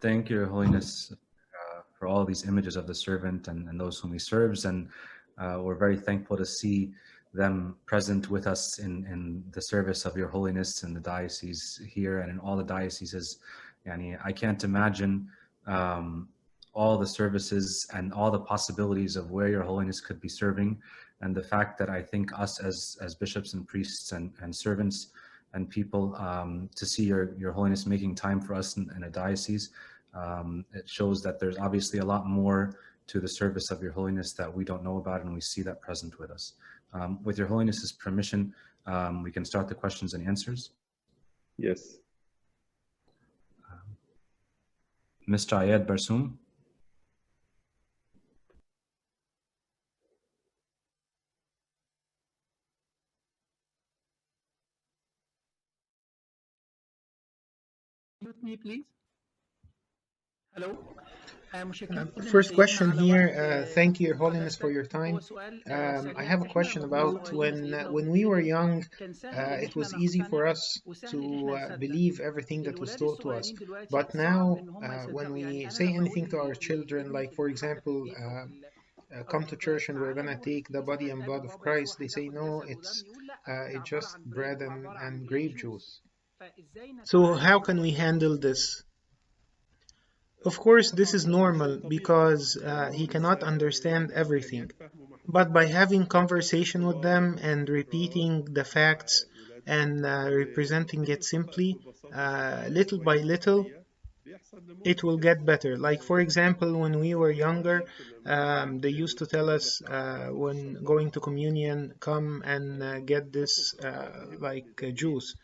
Thank you, Your Holiness, for all these images of the servant and those whom he serves. And we're very thankful to see them present with us in the service of Your Holiness in the diocese here and in all the dioceses. Yani, I can't imagine um, all the services and all the possibilities of where Your Holiness could be serving. And the fact that I think us as bishops and priests and servants and people to see Your Holiness making time for us in a diocese, it shows that there's obviously a lot more to the service of Your Holiness that we don't know about, and we see that present with us. With Your Holiness's permission, we can start the questions and answers. Yes. Mr. Ayed Barsoum. Mute me, please. Hello. First question here. Thank you, Your Holiness, for your time. I have a question about when we were young, it was easy for us to believe everything that was told to us. But now, when we say anything to our children, like for example, come to church and we're gonna take the body and blood of Christ, they say no, it's just bread and grape juice. So how can we handle this? Of course, this is normal because he cannot understand everything. But by having conversation with them and repeating the facts and representing it simply, little by little, it will get better. Like, for example, when we were younger, they used to tell us when going to communion, come and get this juice.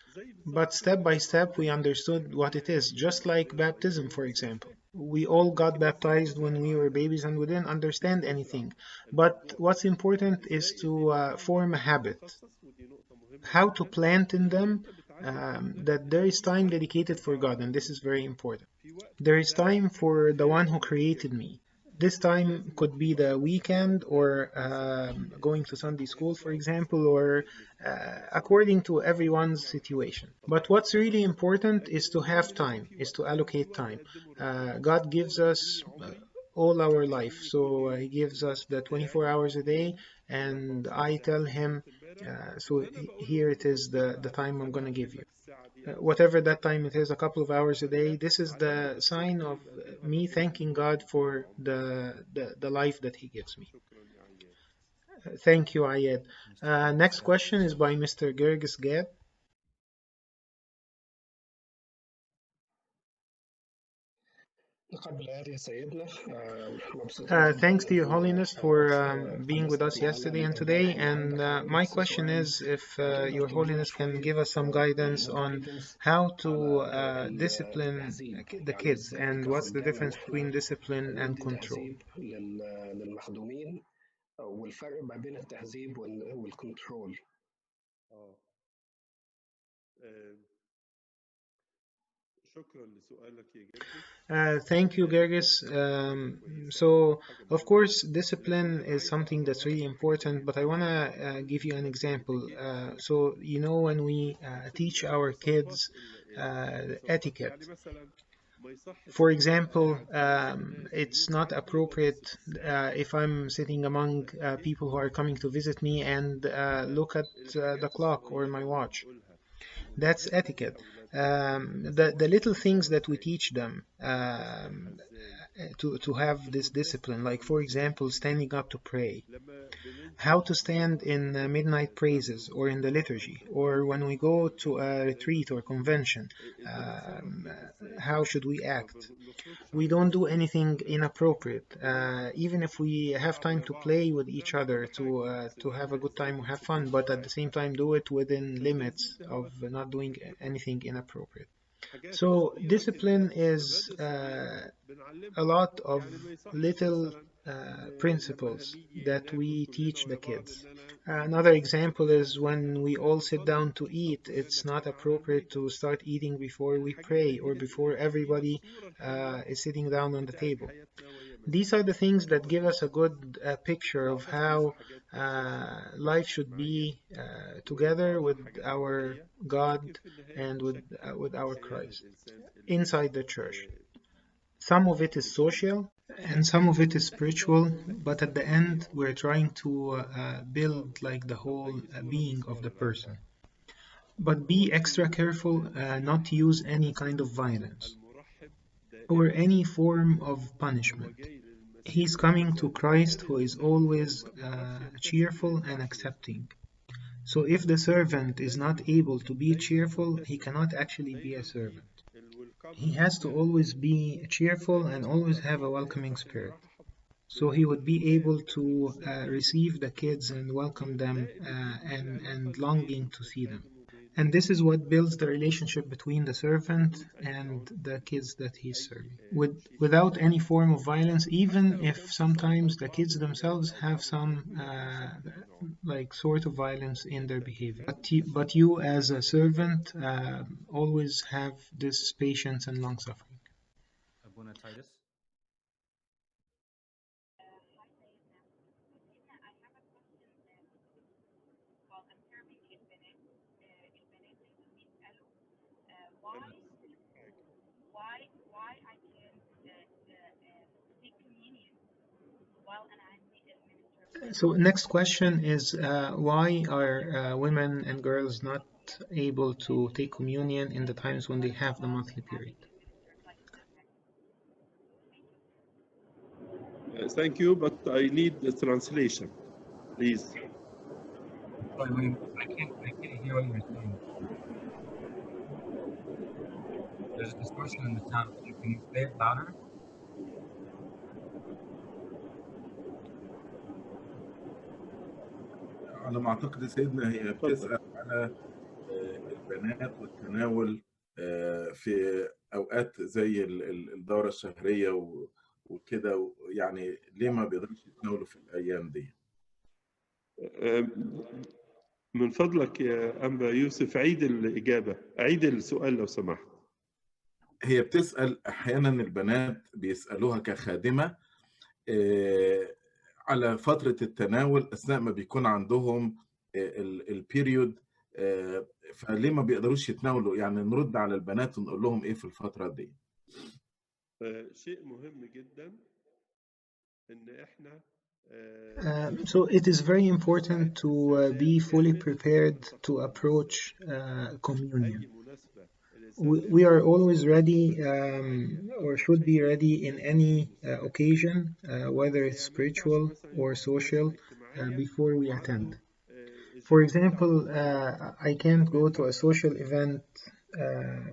But step by step, we understood what it is, just like baptism, for example. We all got baptized when we were babies and we didn't understand anything. But what's important is to form a habit. How to plant in them that there is time dedicated for God, and this is very important. There is time for the one who created me. This time could be the weekend or going to Sunday school, for example, or according to everyone's situation. But what's really important is to have time, is to allocate time. God gives us all our life. So he gives us the 24 hours a day, and I tell him, here it is the time I'm going to give you. Whatever that time it is, a couple of hours a day, this is the sign of me thanking God for the life that he gives me. Thank you, Ayed. Next question is by Mr. Gergis Gad. Thanks to Your Holiness for being with us yesterday and today. And my question is if Your Holiness can give us some guidance on how to discipline the kids and what's the difference between discipline and control. والفرق ما بين التهذيب والكنترول. Thank you, Gergis. So, of course, discipline is something that's really important, but I want to give you an example. So, you know, when we teach our kids etiquette, for example, it's not appropriate if I'm sitting among people who are coming to visit me and look at the clock or my watch. That's etiquette. The little things that we teach them to have this discipline, like for example, standing up to pray, how to stand in midnight praises or in the liturgy, or when we go to a retreat or convention, how should we act? We don't do anything inappropriate. Even if we have time to play with each other, to have a good time or have fun, but at the same time do it within limits of not doing anything inappropriate. So discipline is a lot of little principles that we teach the kids. Another example is when we all sit down to eat, it's not appropriate to start eating before we pray or before everybody is sitting down on the table. These are the things that give us a good picture of how life should be together with our God and with our Christ inside the church. Some of it is social and some of it is spiritual, but at the end, we're trying to build like the whole being of the person. But be extra careful not to use any kind of violence or any form of punishment. He's coming to Christ, who is always cheerful and accepting. So if the servant is not able to be cheerful, he cannot actually be a servant. He has to always be cheerful and always have a welcoming spirit. So he would be able to receive the kids and welcome them and longing to see them. And this is what builds the relationship between the servant and the kids that he's serving. Without any form of violence, even if sometimes the kids themselves have some like sort of violence in their behavior. But you as a servant always have this patience and long suffering. Abuna Titus. So next question is why are women and girls not able to take communion in the times when they have the monthly period? Thank you, but I need the translation, please. Sorry, William, I can't hear what you're saying. There's a distortion in the sound. Can you say it louder? على ما أعتقد سيدنا هي بتسأل على البنات والتناول في أوقات زي الدورة الشهرية وكده، يعني ليه ما بيقدرش يتناولوا في الأيام دي؟ من فضلك يا أنبا يوسف عيد الإجابة، عيد السؤال لو سمحت. هي بتسأل أحيانا البنات بيسألوها كخادمة على فترة التناول أثناء ما بيكون عندهم البيريود، فليه ما بيقدروش يتناولوا؟ يعني نرد على البنات ونقول لهم إيه في الفترة دي؟ شيء مهم جدا إن إحنا So it is very important to be fully prepared to approach communion. We are always ready or should be ready in any occasion, whether it's spiritual or social, before we attend. For example, I can't go to a social event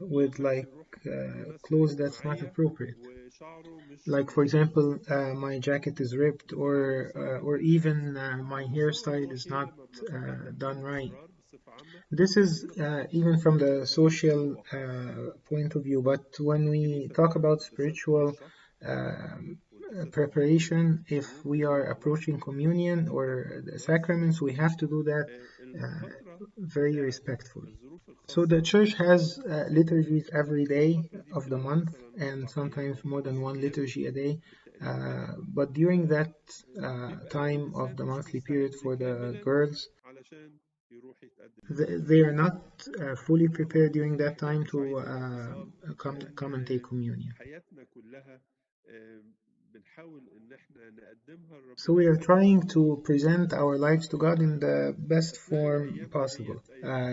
with like clothes that's not appropriate. Like for example, my jacket is ripped, or even my hairstyle is not done right. This is even from the social point of view, but when we talk about spiritual preparation, if we are approaching communion or the sacraments, we have to do that very respectfully. So the church has liturgies every day of the month, and sometimes more than one liturgy a day. But during that time of the monthly period for the girls, they are not fully prepared during that time to come and take communion. So we are trying to present our lives to God in the best form possible.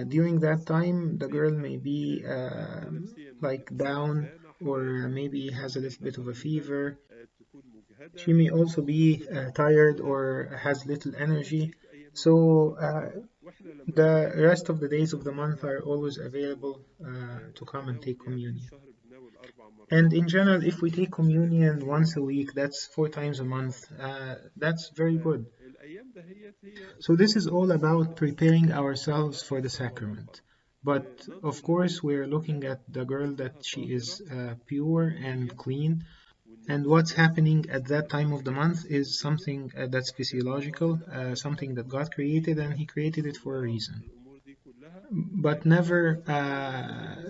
During that time, the girl may be like down, or maybe has a little bit of a fever. She may also be tired or has little energy. So the rest of the days of the month are always available to come and take communion. And in general, if we take communion once a week, that's 4 times a month. That's very good. So this is all about preparing ourselves for the sacrament. But of course, we're looking at the girl that she is pure and clean. And what's happening at that time of the month is something that's physiological, something that God created, and He created it for a reason. But never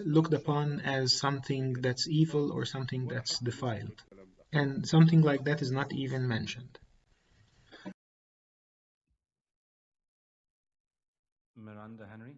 looked upon as something that's evil or something that's defiled. And something like that is not even mentioned. Miranda Henry.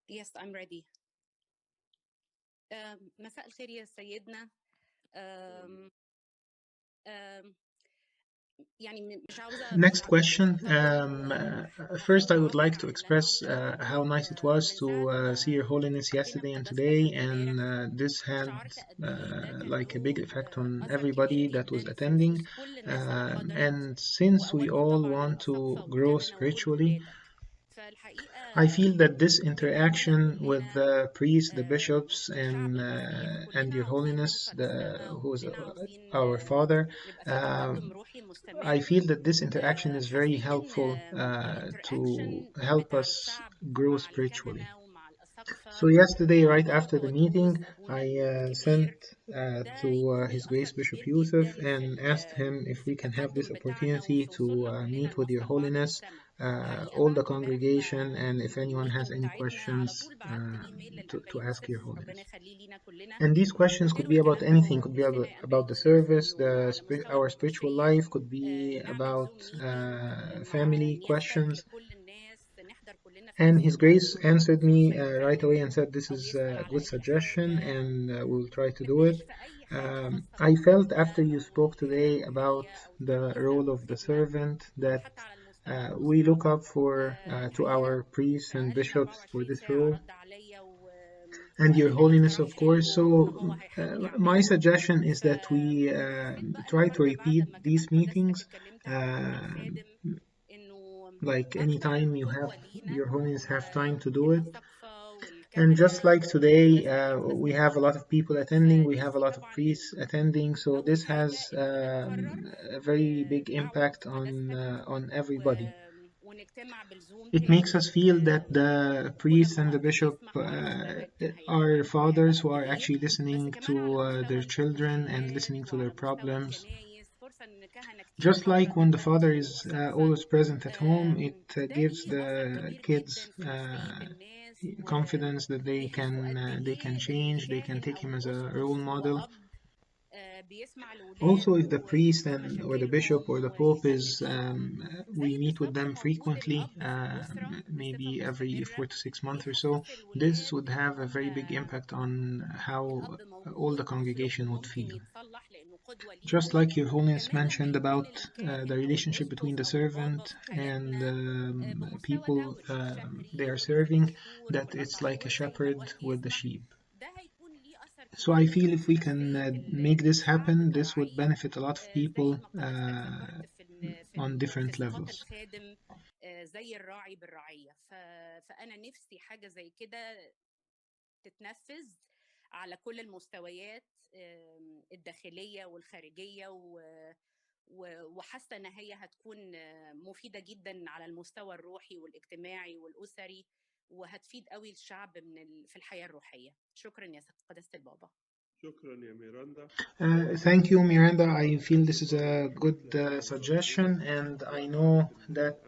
Yes, I'm ready. مساء الخير يا سيدنا. Next question. First, I would like to express how nice it was to see Your Holiness yesterday and today, and this had like a big effect on everybody that was attending. And since we all want to grow spiritually, I feel that this interaction with the priests, the bishops, and Your Holiness, who is our Father, I feel that this interaction is very helpful to help us grow spiritually. So yesterday, right after the meeting, I sent to His Grace Bishop Yusuf and asked him if we can have this opportunity to meet with Your Holiness, all the congregation, and if anyone has any questions to ask Your Holiness. And these questions could be about anything, could be about the service, our spiritual life, could be about family questions. And His Grace answered me right away and said, this is a good suggestion and we'll try to do it. I felt after you spoke today about the role of the servant that we look up to our priests and bishops for this role, and Your Holiness, of course. So my suggestion is that we try to repeat these meetings. Like anytime Your Holiness have time to do it. And just like today, we have a lot of people attending, we have a lot of priests attending, so this has a very big impact on everybody. It makes us feel that the priest and the bishop are fathers who are actually listening to their children and listening to their problems. Just like when the father is always present at home, it gives the kids confidence that they can change, they can take him as a role model. Also, if the priest or the bishop or the pope we meet with them frequently, maybe every 4 to 6 months or so, this would have a very big impact on how all the congregation would feel. Just like Your Holiness mentioned about the relationship between the servant and people they are serving, that it's like a shepherd with the sheep. So I feel if we can make this happen, this would benefit a lot of people on different levels. زي الراعي بالرعية فأنا نفسي حاجة زي كده تتنفذ على كل المستويات الداخلية والخارجية وحاسة إن هي هتكون مفيدة جدا على المستوى الروحي والاجتماعي والأسري وهتفيد قوي الشعب في الحياة الروحية. شكرا يا قداسة البابا. شكرا يا ميراندا. Thank you, Miranda. I feel this is a good suggestion, and I know that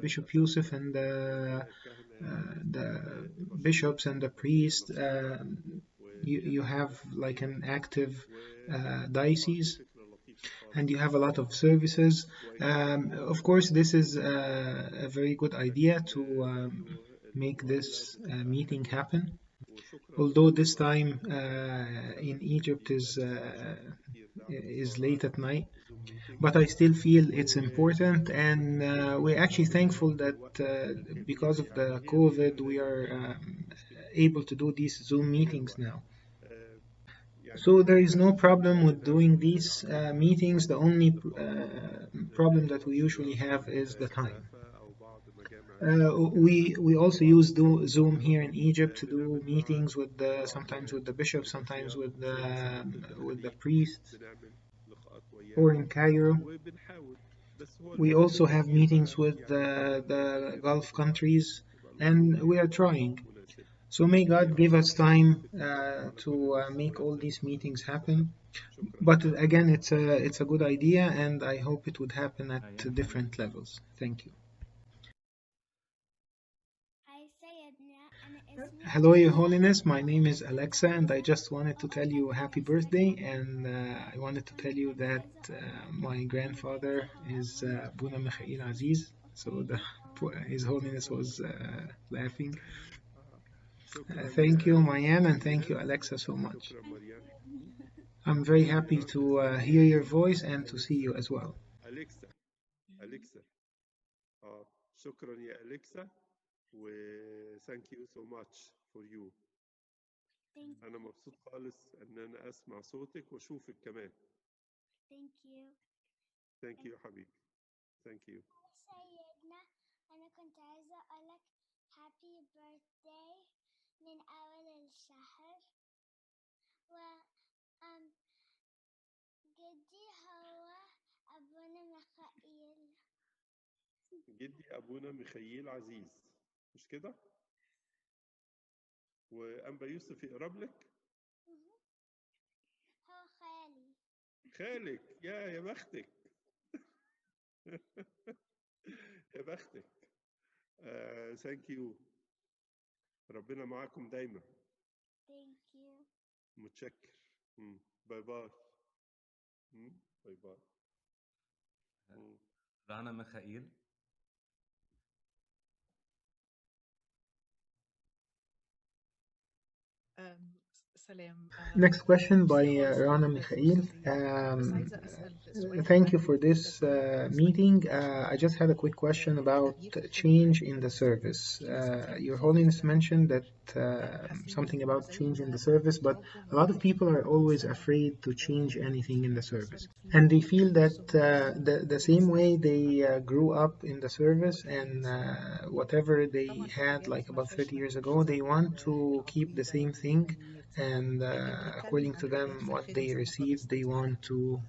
Bishop Yusuf and the bishops and the priests, you have like an active diocese, and you have a lot of services. Of course, this is a very good idea to make this meeting happen. Although this time in Egypt is late at night, but I still feel it's important, and we're actually thankful that because of the COVID, we are able to do these Zoom meetings now. So there is no problem with doing these meetings. The only problem that we usually have is the time. We also use Zoom here in Egypt to do meetings with sometimes with the bishop, sometimes with the priests, or in Cairo. We also have meetings with the Gulf countries, and we are trying. So may God give us time to make all these meetings happen. But again, it's a good idea, and I hope it would happen at different levels. Thank you. Hello, Your Holiness. My name is Alexa, and I just wanted to tell you happy birthday. And I wanted to tell you that my grandfather is Buna Mikhail Aziz. So His Holiness was laughing. شكرا Thank you, يا Mayan, and thank you, إيمان. Alexa, so much. شكرا مريم. I'm very happy to hear your voice and to see you as well. أليكسا أليكسا شكرا يا أليكسا و thank you so much for you. أنا مبسوط خالص إن أنا أسمع صوتك وأشوفك كمان. Thank you. Thank you يا حبيبي. Thank you. سيدنا أنا كنت عايزة أقولك happy birthday من أول الشهر و جدي هو أبونا ميخائيل. جدي أبونا ميخائيل عزيز مش كده؟ وأنبا يوسف يقرب لك؟ هو خالي. خالك يا بختك. يا بختك. ثانك يو. ربنا معاكم دايما. Thank you. متشكر. باي باي. باي باي. رانا ميخائيل. Next question by Rana Mikhail. Thank you for this meeting. I just had a quick question about change in the service. Your Holiness mentioned that something about change in the service, but a lot of people are always afraid to change anything in the service. And they feel that the same way they grew up in the service and whatever they had like about 30 years ago, they want to keep the same thing. And according to them, what they received, they want to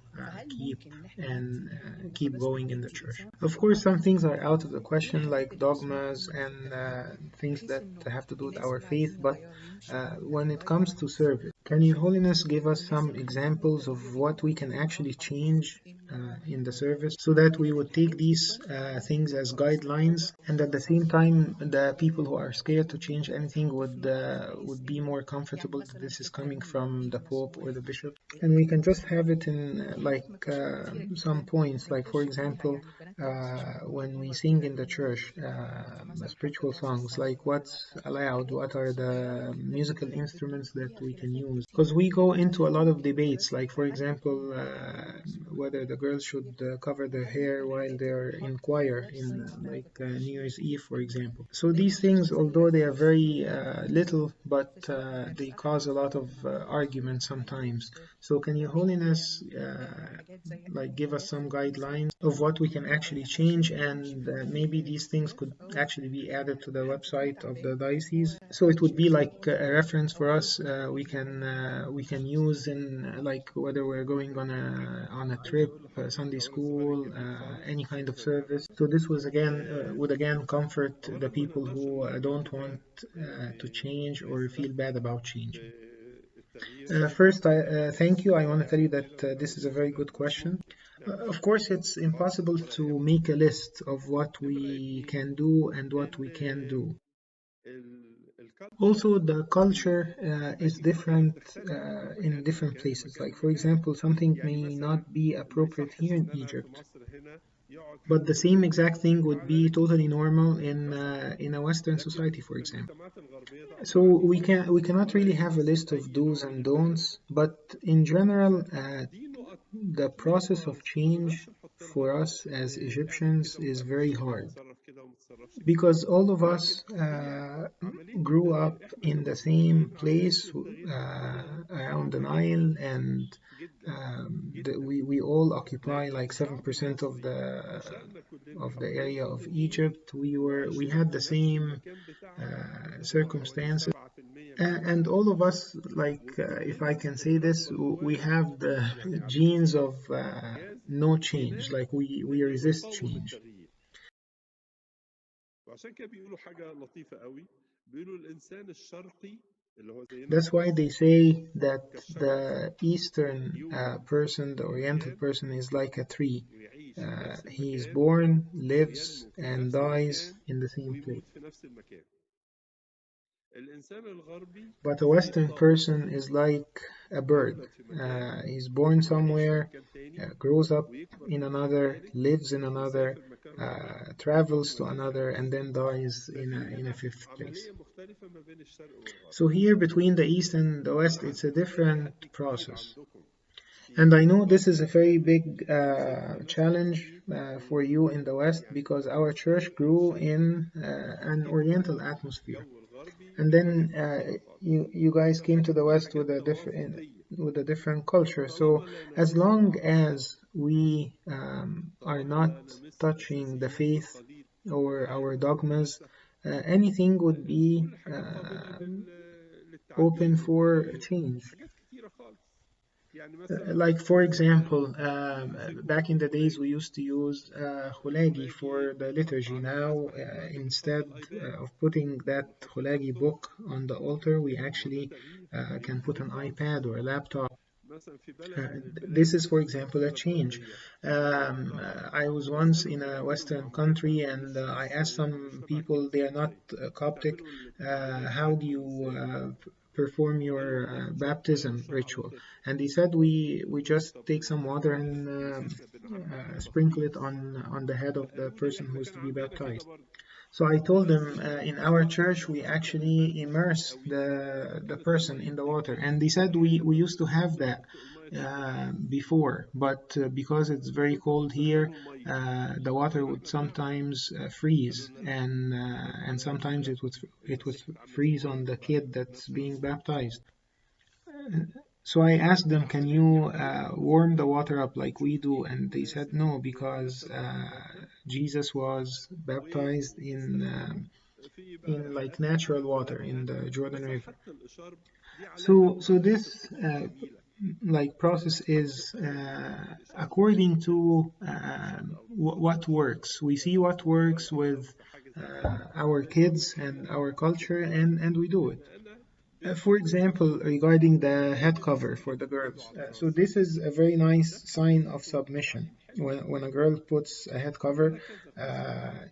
keep and keep going in the church. Of course, some things are out of the question, like dogmas and things that have to do with our faith, but when it comes to service, can Your Holiness give us some examples of what we can actually change in the service so that we would take these things as guidelines, and at the same time the people who are scared to change anything would be more comfortable that this is coming from the Pope or the Bishop, and we can just have it in some points, like for example when we sing in the church spiritual songs, like what's allowed, what are the musical instruments that we can use, because we go into a lot of debates, like for example whether the girls should cover their hair while they're in choir in New Year's Eve, for example. So these things, although they are very little, but they cause a lot of argument sometimes. So can Your Holiness give us some guidelines of what we can actually change, and maybe these things could actually be added to the website of the diocese, so it would be like a reference for us. We can use in whether we're going on a trip, Sunday school, any kind of service. So this was would again comfort the people who don't want to change or feel bad about changing. First, thank you. I want to tell you that this is a very good question. Of course, it's impossible to make a list of what we can do and what we can do. Also, the culture is different in different places. Like, for example, something may not be appropriate here in Egypt, but the same exact thing would be totally normal in a Western society, for example. So we cannot really have a list of do's and don'ts, but in general, the process of change for us as Egyptians is very hard, because all of us grew up in the same place around the Nile, and we all occupy like 7% of the area of Egypt. We had the same circumstances, and all of us, if I can say this, we have the genes of no change. Like we resist change. That's why they say that the Eastern person, the Oriental person, is like a tree. He is born, lives, and dies in the same place. But a Western person is like a bird. He's born somewhere, grows up in another, lives in another, travels to another, and then dies in a fifth place. عملية مختلفة ما بين الشرق والغرب. So here between the East and the West, it's a different تحدي كبير process. عندكم And I know this is a very big challenge for you in the West, because our church grew in an Oriental atmosphere. الجو الغربي And then مختلف خالص. you guys came to the West with a different culture. So as long as we are not touching the faith or our dogmas, anything would be كل حاجات قابلة للتعديل open for والتغيير. change. حاجات كتيرة خالص. يعني مثلا Like for example, back in the days we used to use khulagi for the liturgy. Now, instead of putting that khulagi book on the altar, we actually can put an iPad or a laptop. مثلا في بلد من البلاد This is, for example, a الدولة change. الغربية I was once in a Western country, and I asked some people, they are not Coptic, how do you perform your baptism ritual? And they said, we just take some water and sprinkle it on the head of the person who is to be baptized. So I told them, in our church we actually immerse the person in the water, and they said we used to have that before, but because it's very cold here, the water would sometimes freeze, and sometimes it would freeze on the kid that's being baptized. So I asked them, can you warm the water up like we do? And they said no, because Jesus was baptized in like natural water in the Jordan River. So this like process is according to what works. We see what works with our kids and our culture, and we do it. For example, regarding the head cover for the girls, so this is a very nice sign of submission. When a girl puts a head cover,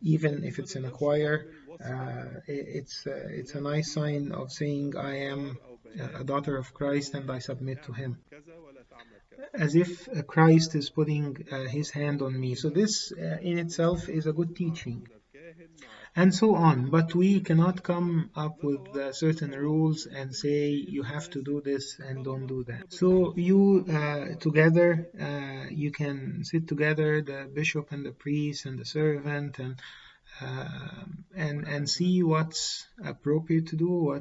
even if it's in a choir, it's a nice sign of saying, I am a daughter of Christ and I submit to Him, as if Christ is putting His hand on me. So this in itself is a good teaching, and so on. But we cannot come up with certain rules and say you have to do this and don't do that. So you together, you can sit together, the bishop and the priest and the servant, and see what's appropriate to do,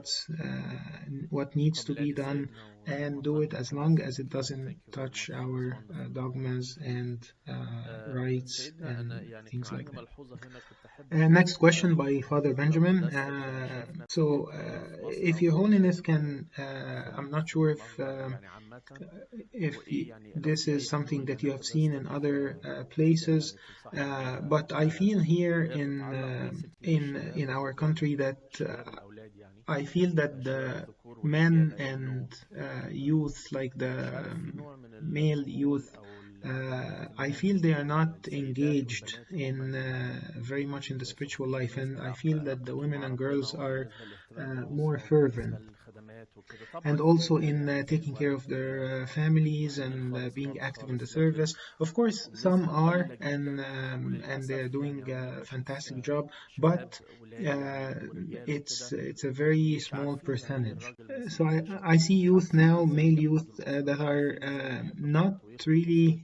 what needs to be done, and do it as long as it doesn't touch our dogmas and rights and things like that. Next question by Father Benjamin. If Your Holiness can, I'm not sure if this is something that you have seen in other places, but I feel here in our country that I feel that the men and youth, like the male youth, I feel they are not engaged in very much in the spiritual life, and I feel that the women and girls are more fervent, and also in taking care of their families and being active in the service. Of course, some are, and they are doing a fantastic job, but it's a very small percentage. So I see youth now, male youth, that are not really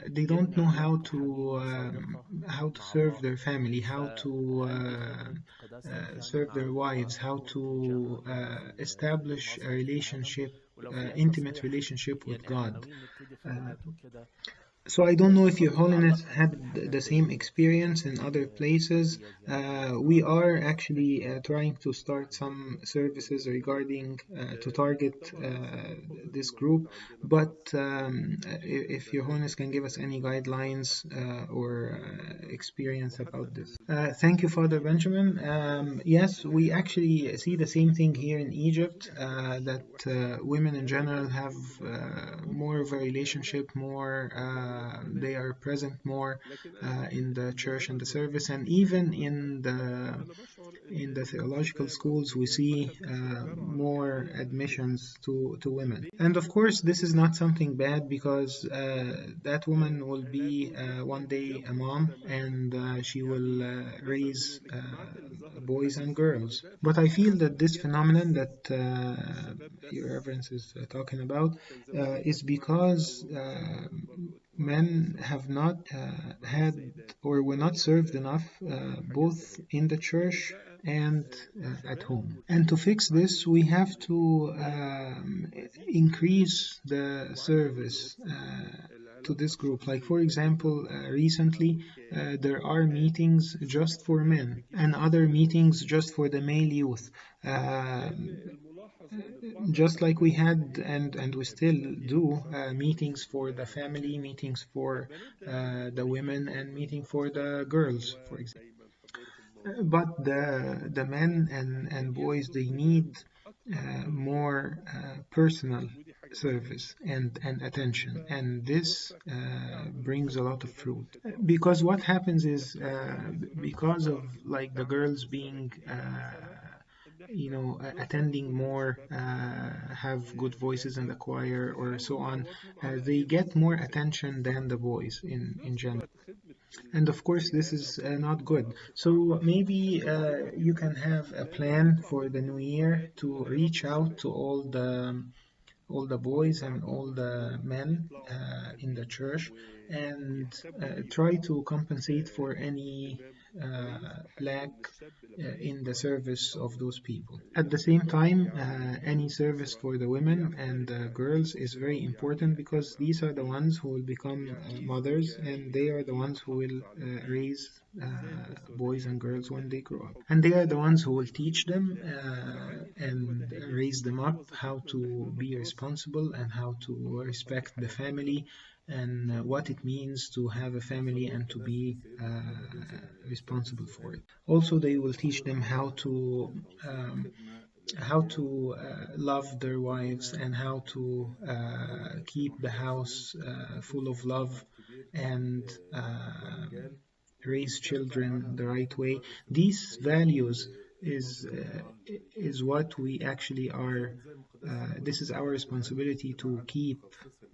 they don't know how to serve their family, how to serve their wives, how to establish a relationship, intimate relationship with God. So I don't know if Your Holiness had the same experience in other places. We are actually trying to start some services regarding to target this group, but if Your Holiness can give us any guidelines or experience about this. Thank you, Father Benjamin. Yes, we actually see the same thing here in Egypt, that women in general have more of a relationship, more they are present more in the church and the service, and even in the theological schools, we see more admissions to women. And of course, this is not something bad because that woman will be one day a mom and she will raise boys and girls. But I feel that this phenomenon that Your Reverence is talking about is because men have not had or were not served enough both in the church and at home. And to fix this, we have to increase the service to this group. Like, for example, recently there are meetings just for men and other meetings just for the male youth. Just like we had and we still do meetings for the family, meetings for the women, and meeting for the girls, for example. But the men and boys, they need more personal service and attention, and this brings a lot of fruit. Because what happens is because of like the girls being attending more, have good voices in the choir or so on, they get more attention than the boys in general. And of course, this is not good. So maybe you can have a plan for the new year to reach out to all the boys and all the men in the church and try to compensate for any lack in the service of those people. At the same time, any service for the women and the girls is very important because these are the ones who will become mothers, and they are the ones who will raise boys and girls when they grow up. And they are the ones who will teach them and raise them up how to be responsible and how to respect the family and what it means to have a family and to be responsible for it. Also, they will teach them how to love their wives and how to keep the house full of love and raise children the right way. These values is what we actually are. This is our responsibility to keep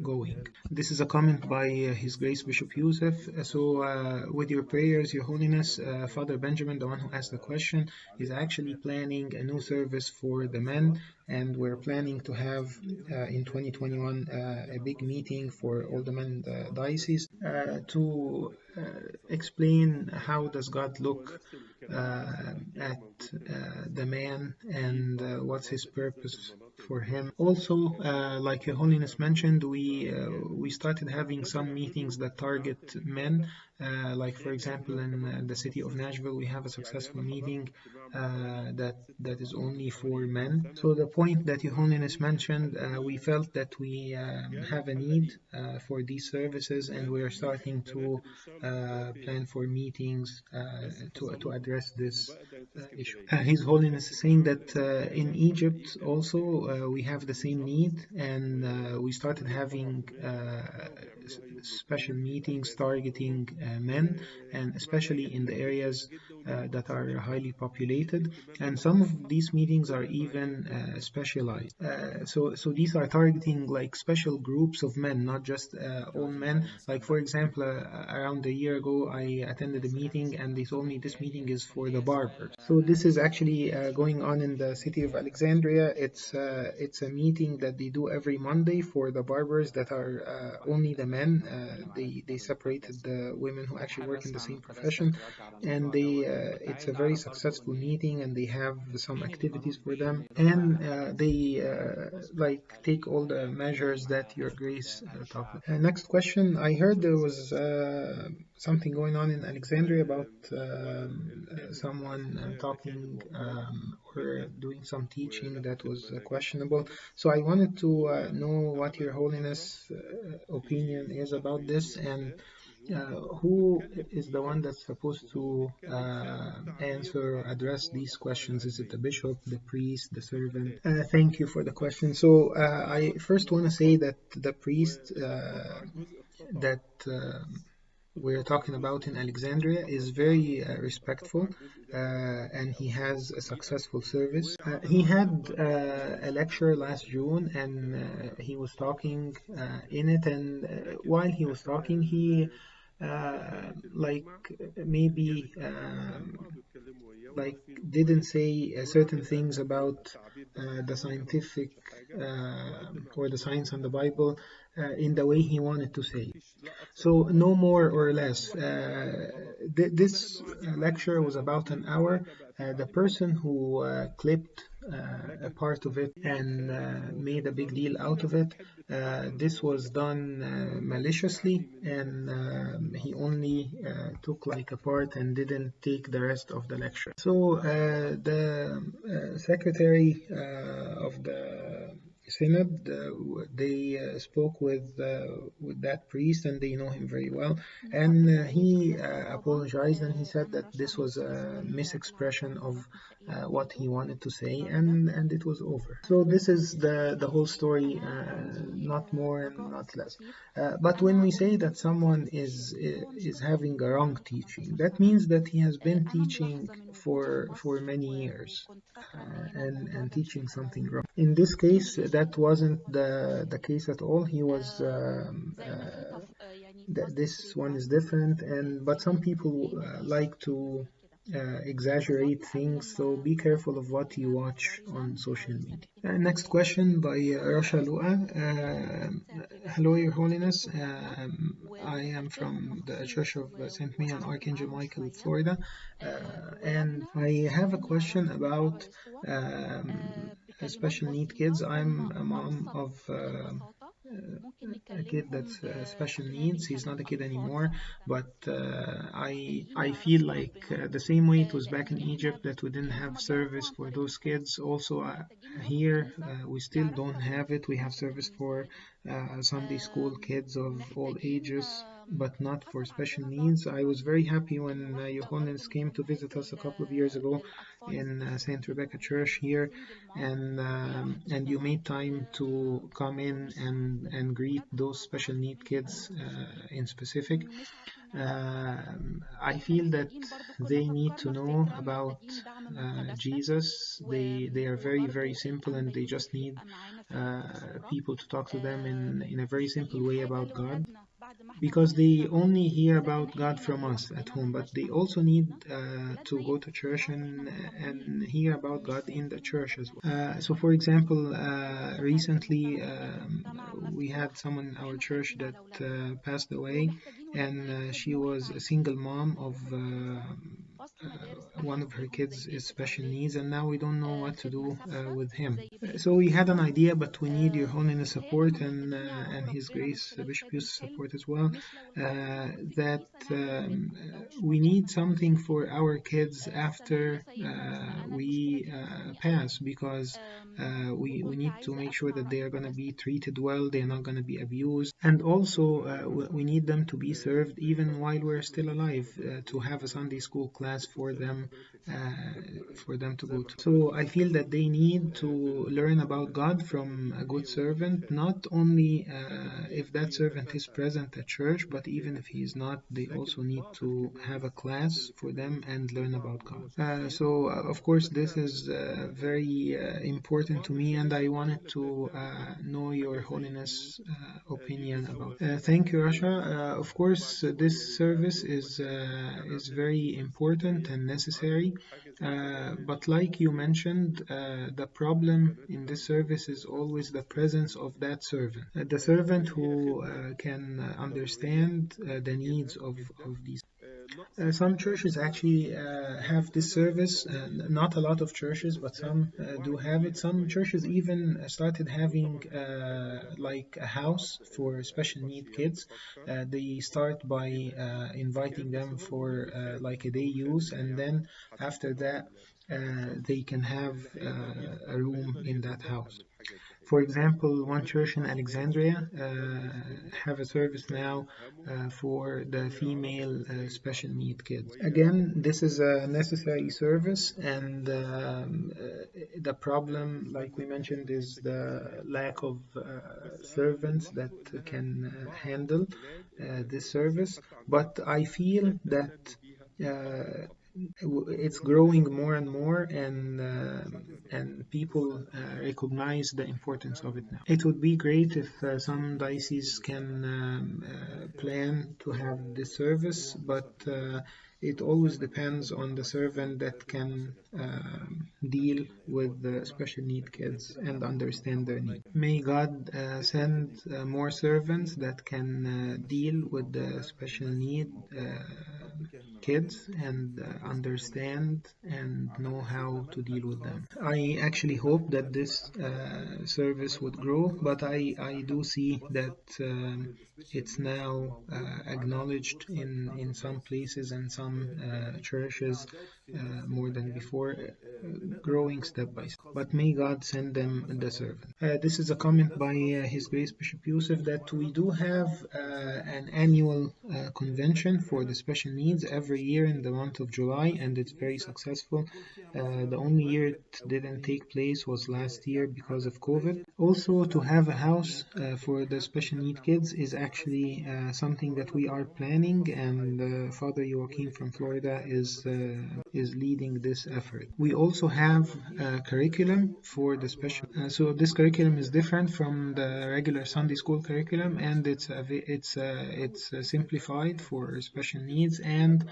going. This is a comment by His Grace Bishop Yusuf. With your prayers, Your Holiness, Father Benjamin, the one who asked the question, is actually planning a new service for the men, and we're planning to have in 2021 a big meeting for all the men in the diocese to explain how does God look at the man and what's his purpose for him. Also, like Your Holiness mentioned, we started having some meetings that target men. Like for example, in the city of Nashville, we have a successful meeting that is only for men. So the point that Your Holiness mentioned, we felt that we have a need for these services, and we are starting to plan for meetings to address this issue. His Holiness is saying that in Egypt also we have the same need, and we started having special meetings targeting men, and especially in the areas that are highly populated, and some of these meetings are even specialized. So these are targeting like special groups of men, not just all men. Like for example, around a year ago, I attended a meeting and they told me this meeting is for the barbers. So this is actually going on in the city of Alexandria. It's a meeting that they do every Monday for the barbers that are only the men. They separated the women who actually work in the same profession, and it's a very successful meeting, and they have some activities for them, and they like take all the measures that Your Grace talked about. Next question. I heard there was something going on in Alexandria about someone talking or doing some teaching that was questionable. So I wanted to know what Your Holiness opinion is about this, and who is the one that's supposed to answer, address these questions? Is it the bishop, the priest, the servant? Thank you for the question. So I first want to say that the priest that we're talking about in Alexandria is very respectful, and he has a successful service. He had a lecture last June, and he was talking in it, and while he was talking, he like maybe like didn't say certain things about the scientific or the science and the Bible in the way he wanted to say. So no more or less. This lecture was about an hour. The person who clipped a part of it and made a big deal out of it, this was done maliciously, and he only took like a part and didn't take the rest of the lecture. So the secretary of the synod, they spoke with that priest, and they know him very well, and he apologized, and he said that this was a misexpression of what he wanted to say, and it was over. So this is the whole story, not more and not less. But when we say that someone is having a wrong teaching, that means that he has been teaching for many years, and teaching something wrong. In this case, that wasn't the case at all. He was this one is different, and but some people like to exaggerate things, so be careful of what you watch on social media. Next question by Rasha Lua. Hello, Your Holiness. I am from the Church of St. Mary and Archangel Michael, Florida, and I have a question about special need kids. I'm a mom of a kid that's special needs. He's not a kid anymore, but I feel like the same way it was back in Egypt that we didn't have service for those kids. Also here we still don't have it. We have service for Sunday school kids of all ages, but not for special needs. I was very happy when Your Holiness came to visit us a couple of years ago in Saint Rebecca Church here, and you made time to come in and greet those special need kids in specific. I feel that they need to know about Jesus. They are very simple, and they just need people to talk to them in a very simple way about God, because they only hear about God from us at home, but they also need to go to church and hear about God in the church as well. So for example, recently we had someone in our church that passed away, and she was a single mom of one of her kids is special needs, and now we don't know what to do with him. So we had an idea, but we need Your Holiness support and His Grace Bishop Pius' support as well, that we need something for our kids after we pass, because we need to make sure that they are going to be treated well, they're not going to be abused, and also we need them to be served even while we're still alive, to have a Sunday school class for them to go to. So I feel that they need to learn about God from a good servant, not only if that servant is present at church, but even if he is not, they also need to have a class for them and learn about God. So of course this is very important to me, and I wanted to know Your Holiness opinion about it. Thank you, Rasha. Of course this service is very important and necessary, but like you mentioned, the problem in this service is always the presence of that servant, the servant who can understand the needs of these. Some churches actually have this service, not a lot of churches, but some do have it. Some churches even started having like a house for special need kids. They start by inviting them for like a day use, and then after that they can have a room in that house. For example, one church in Alexandria have a service now for the female special need kids. Again, this is a necessary service, and the problem, like we mentioned, is the lack of servants that can handle this service. But I feel that it's growing more and more, and people recognize the importance of it now. It would be great if some dioceses can plan to have this service, but it always depends on the servant that can deal with the special need kids and understand their needs. May God send more servants that can deal with the special need kids and understand and know how to deal with them. I actually hope that this service would grow, but I do see that it's now acknowledged in some places and some churches more than before, growing step by step. But may God send them the servant. This is a comment by His Grace Bishop Yusuf that we do have an annual convention for the special needs every year in the month of July, and it's very successful. The only year it didn't take place was last year because of COVID. Also, to have a house for the special need kids is actually something that we are planning, and Father Joaquin from Florida is leading this effort. We also have a curriculum for the special. So this curriculum is different from the regular Sunday school curriculum, and it's simplified for special needs, and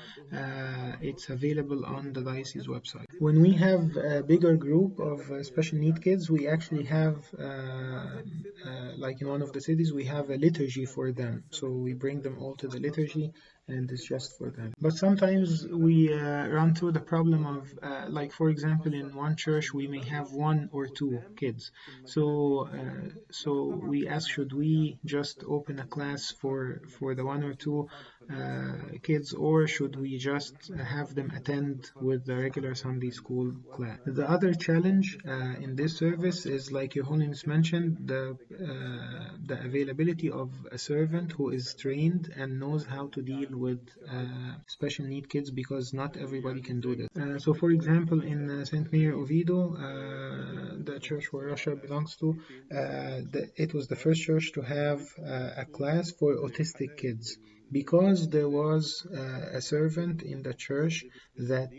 it's available on the diocese website. When we have a bigger group of special need kids, we actually have, like in one of the cities, we have a liturgy for them. So we bring them all to the liturgy, and it's just for them. But sometimes we run through the problem of, like for example, in one church we may have one or two kids. So we ask, should we just open a class for the one or two kids, or should we just have them attend with the regular Sunday school class? The other challenge in this service is, like Your Holiness mentioned, the availability of a servant who is trained and knows how to deal with special need kids, because not everybody can do this. So for example, in St. Mary Oviedo, the church where Russia belongs to, it was the first church to have a class for autistic kids, because there was a servant in the church that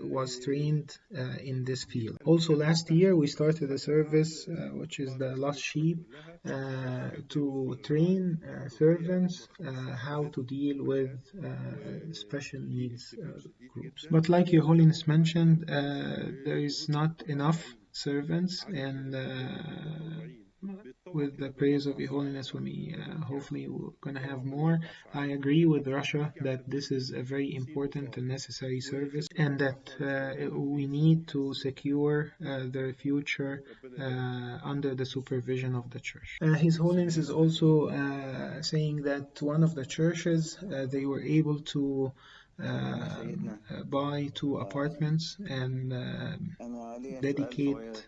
was trained in this field. Also last year we started a service which is the Lost Sheep, to train servants how to deal with special needs groups. But like Your Holiness mentioned, there is not enough servants, and with the praise of Your Holiness, we hopefully we're going to have more. I agree with Russia that this is a very important and necessary service, and that we need to secure their future under the supervision of the church. His Holiness is also saying that one of the churches, they were able to buy 2 apartments and dedicate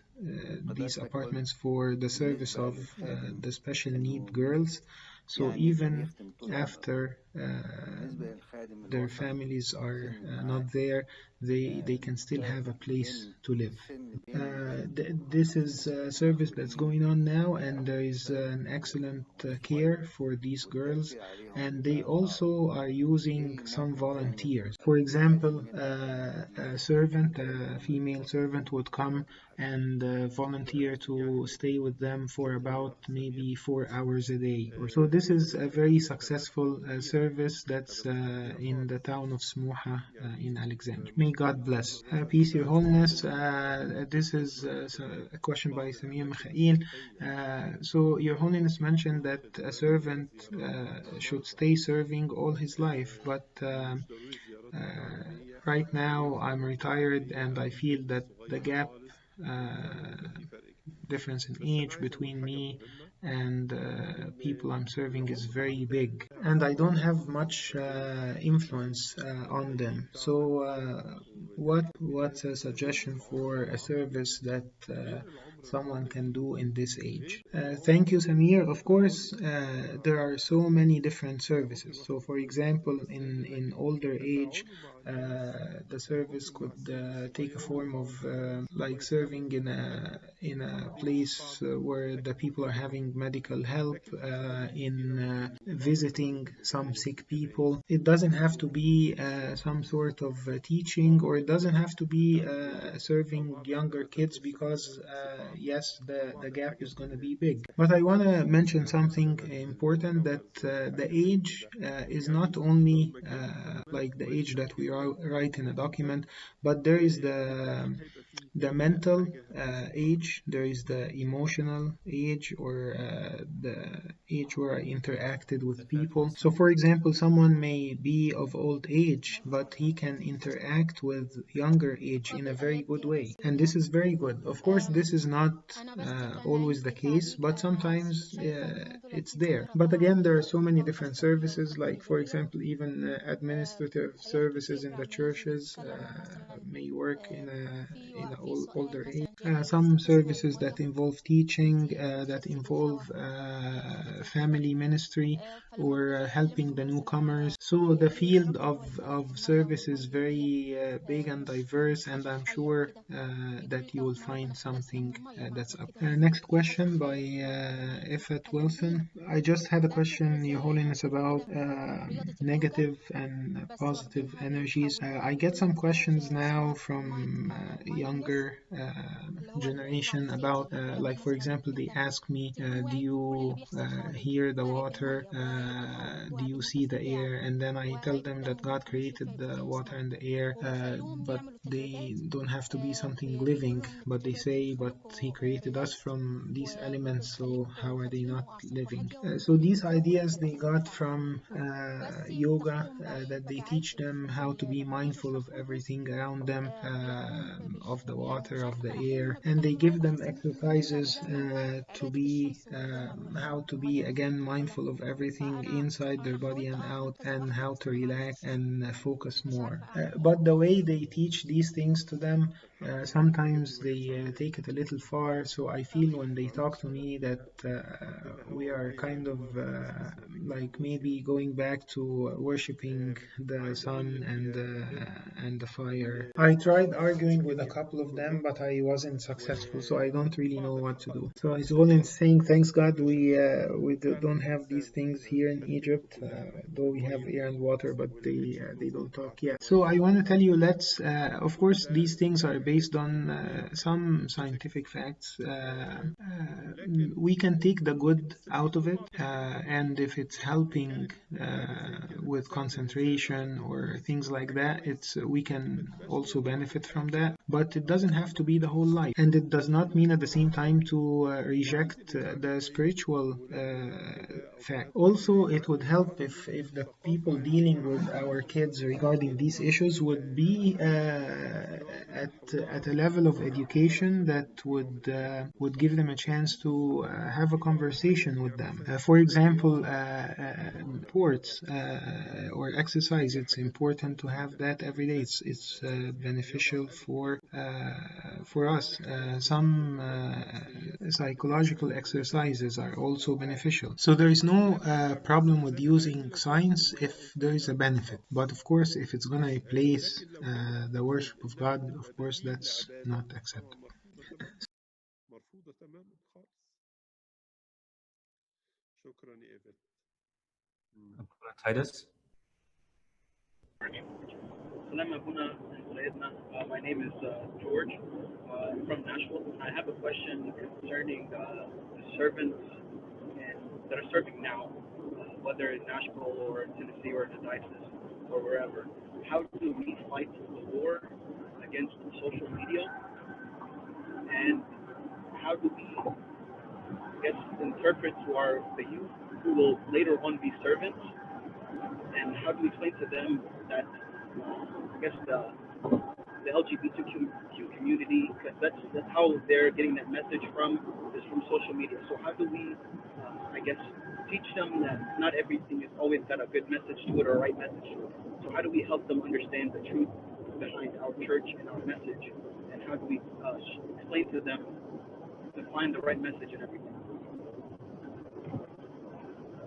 these apartments for the service of the special need girls. So even after their families are not there, they can still have a place to live. This is a service that's going on now, and there is an excellent care for these girls, and they also are using some volunteers. For example, a servant, a female servant, would come and volunteer to stay with them for about maybe 4 hours a day. So this is a very successful service that's in the town of Smuha in Alexandria. May God bless. Peace, Your Holiness. This is a question by Samir Mikhail. So Your Holiness mentioned that a servant should stay serving all his life, but right now I'm retired, and I feel that the gap, difference in age between me and people I'm serving is very big, and I don't have much influence on them. So what's a suggestion for a service that someone can do in this age. Thank you, Samir. Of course, there are so many different services. So, for example, in older age, the service could take a form of like serving in a place where the people are having medical help, in visiting some sick people. It doesn't have to be some sort of teaching, or it doesn't have to be serving younger kids, because yes, the gap is going to be big. But I want to mention something important, that the age is not only like the age that we write in a document, but there is the mental age, there is the emotional age, or the age where I interacted with people. So, for example, someone may be of old age, but he can interact with younger age in a very good way, and this is very good. Of course, this is not always the case, but sometimes it's there. But again, there are so many different services, like, for example, even administrative services in the churches may work in a older age. Some services that involve teaching, that involve family ministry, or helping the newcomers. So the field of service is very big and diverse, and I'm sure that you will find something that's up. Next question by Ifat Wilson. I just had a question, Your Holiness, about negative and positive energies. I get some questions now from younger generation about, like, for example, they ask me, do you hear the water? Do you see the air? And then I tell them that God created the water and the air, but they don't have to be something living. But they say, but He created us from these elements, so how are they not living? So these ideas they got from yoga, that they teach them how to be mindful of everything around them, of the water, of the air, and they give them exercises to be how to be again mindful of everything inside their body and out, and how to relax and focus more. But the way they teach these things to them, sometimes they take it a little far, so I feel when they talk to me that we are kind of like maybe going back to worshiping the sun and the fire. I tried arguing with a couple of them, but I wasn't successful, so I don't really know what to do. So as well in saying, thanks God, we don't have these things here in Egypt, though we have air and water, but they don't talk yet. So I want to tell you, let's of course these things are based on some scientific facts. We can take the good out of it, and if it's helping with concentration or things like that, we can also benefit from that. But it doesn't have to be the whole life, and it does not mean at the same time to reject the spiritual fact. Also, it would help if the people dealing with our kids regarding these issues would be at a level of education that would give them a chance to have a conversation with them. For example, sports or exercise. It's important to have that every day. It's beneficial for us. Some psychological exercises are also beneficial. So there is no problem with using science if there is a benefit. But of course, if it's going to replace the worship of God, of course, that's not acceptable. مرفوضة تماما خالص. شكرا يا إيفت. Titus? My name is George. I'm from Nashville. I have a question concerning the servants that are serving now, whether in Nashville or Tennessee or the Diocese or wherever. How do we fight the war against social media? And how do we, interpret to the youth who will later on be servants? And how do we explain to them that, the LGBTQ community, because that's how they're getting that message from social media. So how do we, teach them that not everything is always got a good message to it or a right message to it? So how do we help them understand the truth behind our church and our message? And how do we explain to them to find the right message and everything.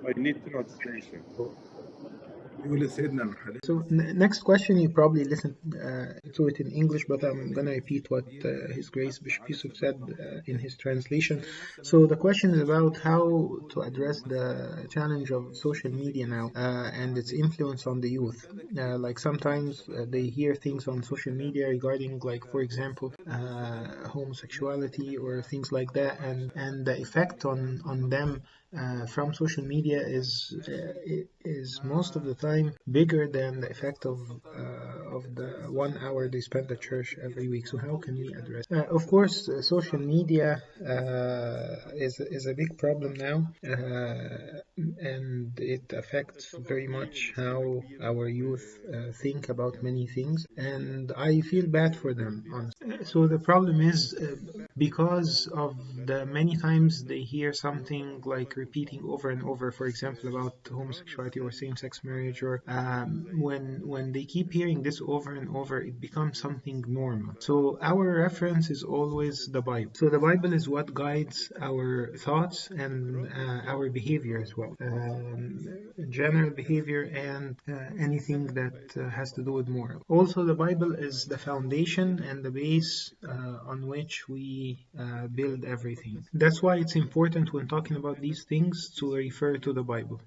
I need translation. يقول لسيدنا إن حاليا So next question, you probably listened to it in English, but I'm gonna repeat what His Grace Bishop Yusuf said in his translation. So the question is about how to address the challenge of social media now and its influence on the youth. Like sometimes they hear things on social media regarding, like for example, homosexuality or things like that, and the effect on them from social media is most of the time bigger than the effect of the 1 hour they spend at church every week. So how can we address? Of course, social media is a big problem now, and it affects very much how our youth think about many things, and I feel bad for them. So the problem is because of the many times they hear something like repeating over and over, for example, about homosexuality or same-sex marriage, or when they keep hearing this over and over, it becomes something normal. So our reference is always the Bible. So the Bible is what guides our thoughts and our behavior as well, general behavior and anything that has to do with moral. Also, the Bible is the foundation and the base on which we build everything. That's why it's important when talking about these things to refer to the Bible.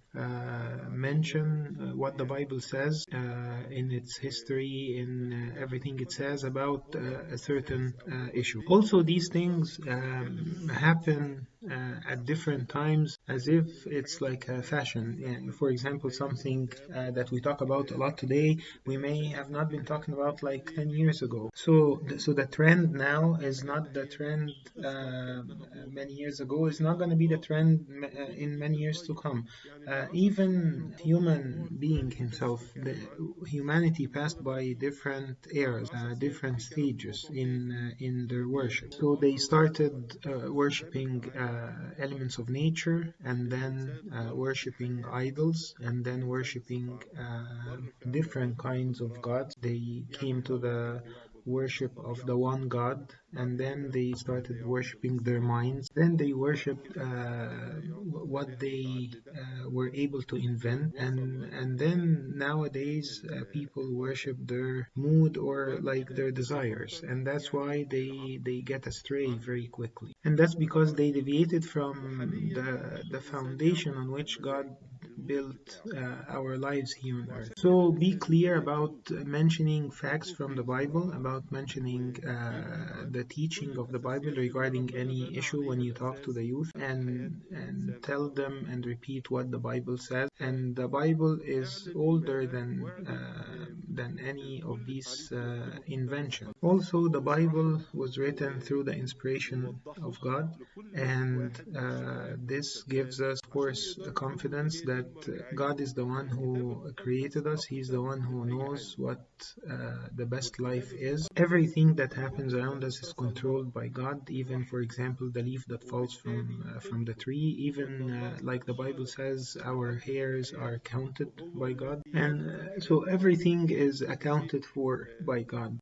Mention what the Bible says in its history, in everything it says about a certain issue. Also, these things happen at different times as if it's like a fashion. And for example, something that we talk about a lot today, we may have not been talking about like 10 years ago. So the trend now is not the trend many years ago. It's not going to be the trend in many years to come. Even human being himself, humanity passed by different eras, different stages in their worship. So they started worshiping elements of nature, and then worshiping idols, and then worshiping different kinds of gods. They came to the worship of the one God, and then they started worshiping their minds. Then they worshiped what they were able to invent, and then nowadays people worship their mood or like their desires, and that's why they get astray very quickly. And that's because they deviated from the foundation on which God built our lives here on earth. So be clear about mentioning facts from the Bible, about mentioning the teaching of the Bible regarding any issue when you talk to the youth, and tell them and repeat what the Bible says. And the Bible is older than any of these inventions. Also, the Bible was written through the inspiration of God, and this gives us, of course, the confidence that God is the one who created us. He's the one who knows what the best life is. Everything that happens around us is controlled by God. Even, for example, the leaf that falls from the tree. Even like the Bible says, our hairs are counted by God, and so everything is accounted for by God.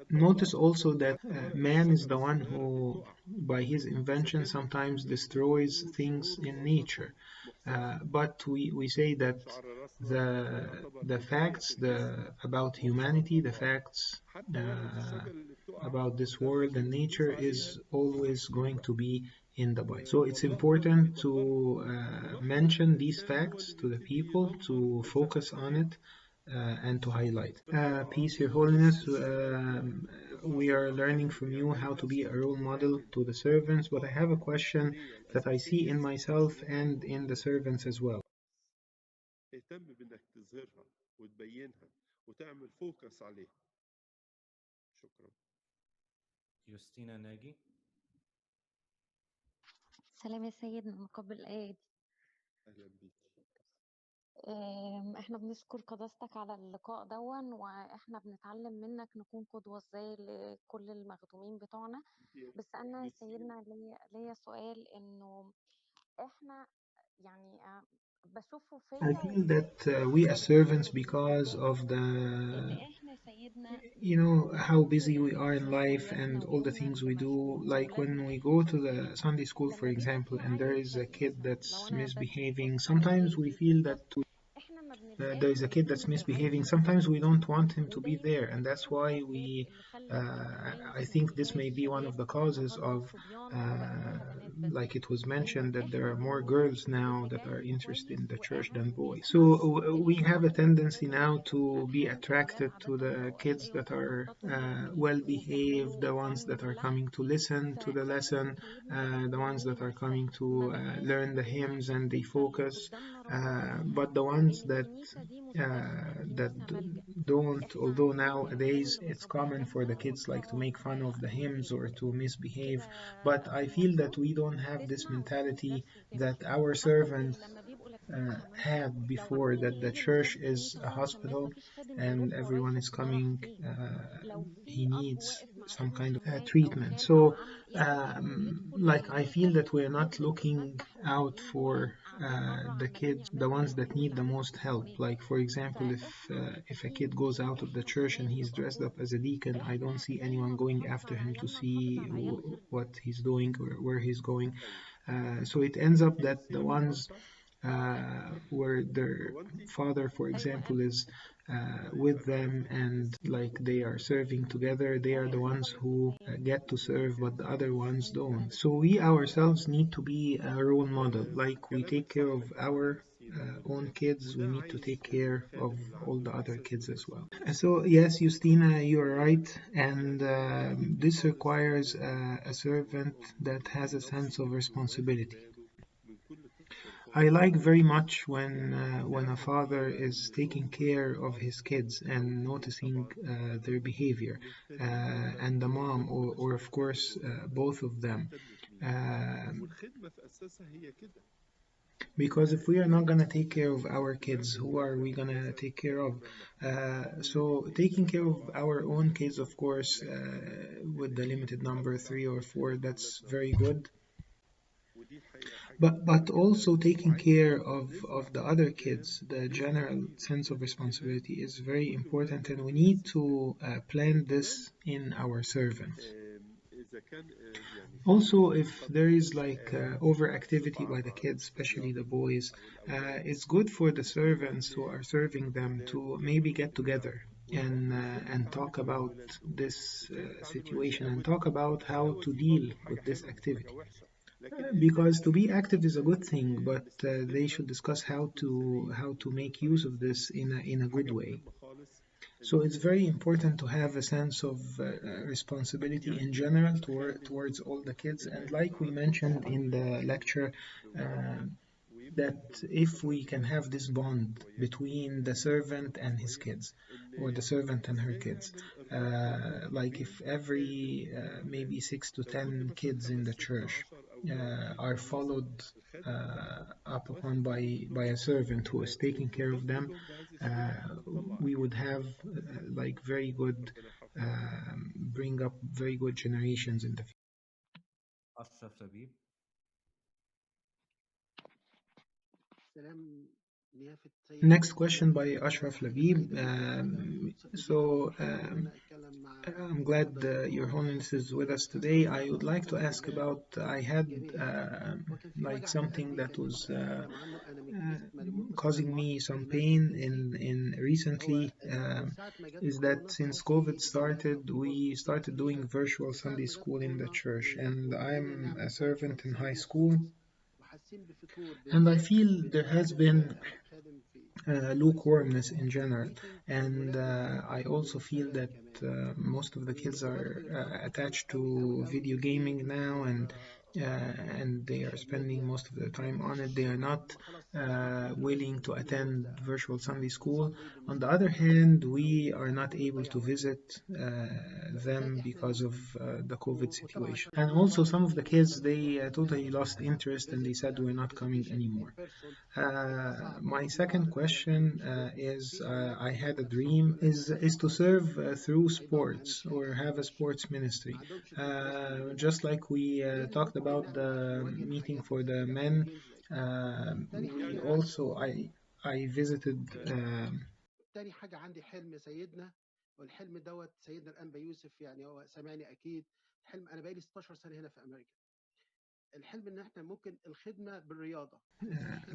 Notice also that man is the one who, by his invention, sometimes destroys things in nature. But we say that the facts about humanity, the facts about this world and nature is always going to be in the Bible. So it's important to mention these facts to the people, to focus on it, and to highlight. Peace, Your Holiness. We are learning from you how to be a role model to the servants, but I have a question that I see in myself and in the servants as well. اهتم بانك تظهرها وتبينها وتعمل فوكس عليها. شكرا. Justina Nagy. سلام يا سيدنا، نقبل الآية دي. اهلا بيك. احنا بنشكر قداستك على اللقاء دون، واحنا بنتعلم منك نكون قدوة ازاي لكل المخدومين بتوعنا. بس انا سيدنا ليا سؤال، انه احنا يعني I feel that we as servants, because of the you know how busy we are in life and all the things we do. Like when we go to the Sunday school, for example, and there is a kid that's misbehaving, sometimes we feel that there is a kid that's misbehaving. Sometimes we don't want him to be there, and that's why I think this may be one of the causes of, like it was mentioned, that there are more girls now that are interested in the church than boys. So we have a tendency now to be attracted to the kids that are well behaved, the ones that are coming to listen to the lesson, the ones that are coming to learn the hymns and they focus. But the ones don't, although nowadays it's common for the kids like to make fun of the hymns or to misbehave, but I feel that we don't have this mentality that our servants had before, that the church is a hospital and everyone is coming, he needs some kind of treatment. So like I feel that we're not looking out for the kids, the ones that need the most help. Like for example, if a kid goes out of the church and he's dressed up as a deacon, I don't see anyone going after him to see what he's doing or where he's going. So it ends up that the ones where their father, for example, is with them and like they are serving together, they are the ones who get to serve, but the other ones don't. So we ourselves need to be a role model. Like we take care of our own kids, we need to take care of all the other kids as well. So yes, Justina, you're right, and this requires a servant that has a sense of responsibility. I like very much when a father is taking care of his kids and noticing their behavior, and the mom, or of course both of them. Because if we are not going to take care of our kids, who are we going to take care of? So taking care of our own kids, of course, with the limited number, 3 or 4, that's very good. But also taking care of the other kids, the general sense of responsibility is very important, and we need to plan this in our servants. Also, if there is like overactivity by the kids, especially the boys, it's good for the servants who are serving them to maybe get together and talk about this situation and talk about how to deal with this activity. Because to be active is a good thing, but they should discuss how to make use of this in a good way. So it's very important to have a sense of responsibility in general towards all the kids. And like we mentioned in the lecture, that if we can have this bond between the servant and his kids, or the servant and her kids, like if every maybe 6 to 10 kids in the church are followed up upon by a servant who is taking care of them, we would have like very good, bring up very good generations in the future. Ashraf Labib. Next question by Ashraf Labib. I'm glad Your Holiness is with us today. I would like to ask about, I had like something that was causing me some pain in recently, is that since COVID started, we started doing virtual Sunday school in the church, and I'm a servant in high school, and I feel there has been lukewarmness in general, and I also feel that most of the kids are attached to video gaming now, and they are spending most of their time on it. They are not willing to attend virtual Sunday school. On the other hand, we are not able to visit them because of the COVID situation. And also some of the kids, they totally lost interest and they said we're not coming anymore. My second question is, I had a dream, is to serve through sports or have a sports ministry. Just like we talked about the meeting for the men, we also, I visited والحلم دوت سيدنا الأنبا يوسف يعني هو سامعني أكيد. حلم أنا بقالي 16 سنة هنا في أمريكا. الحلم إن إحنا ممكن الخدمة بالرياضة.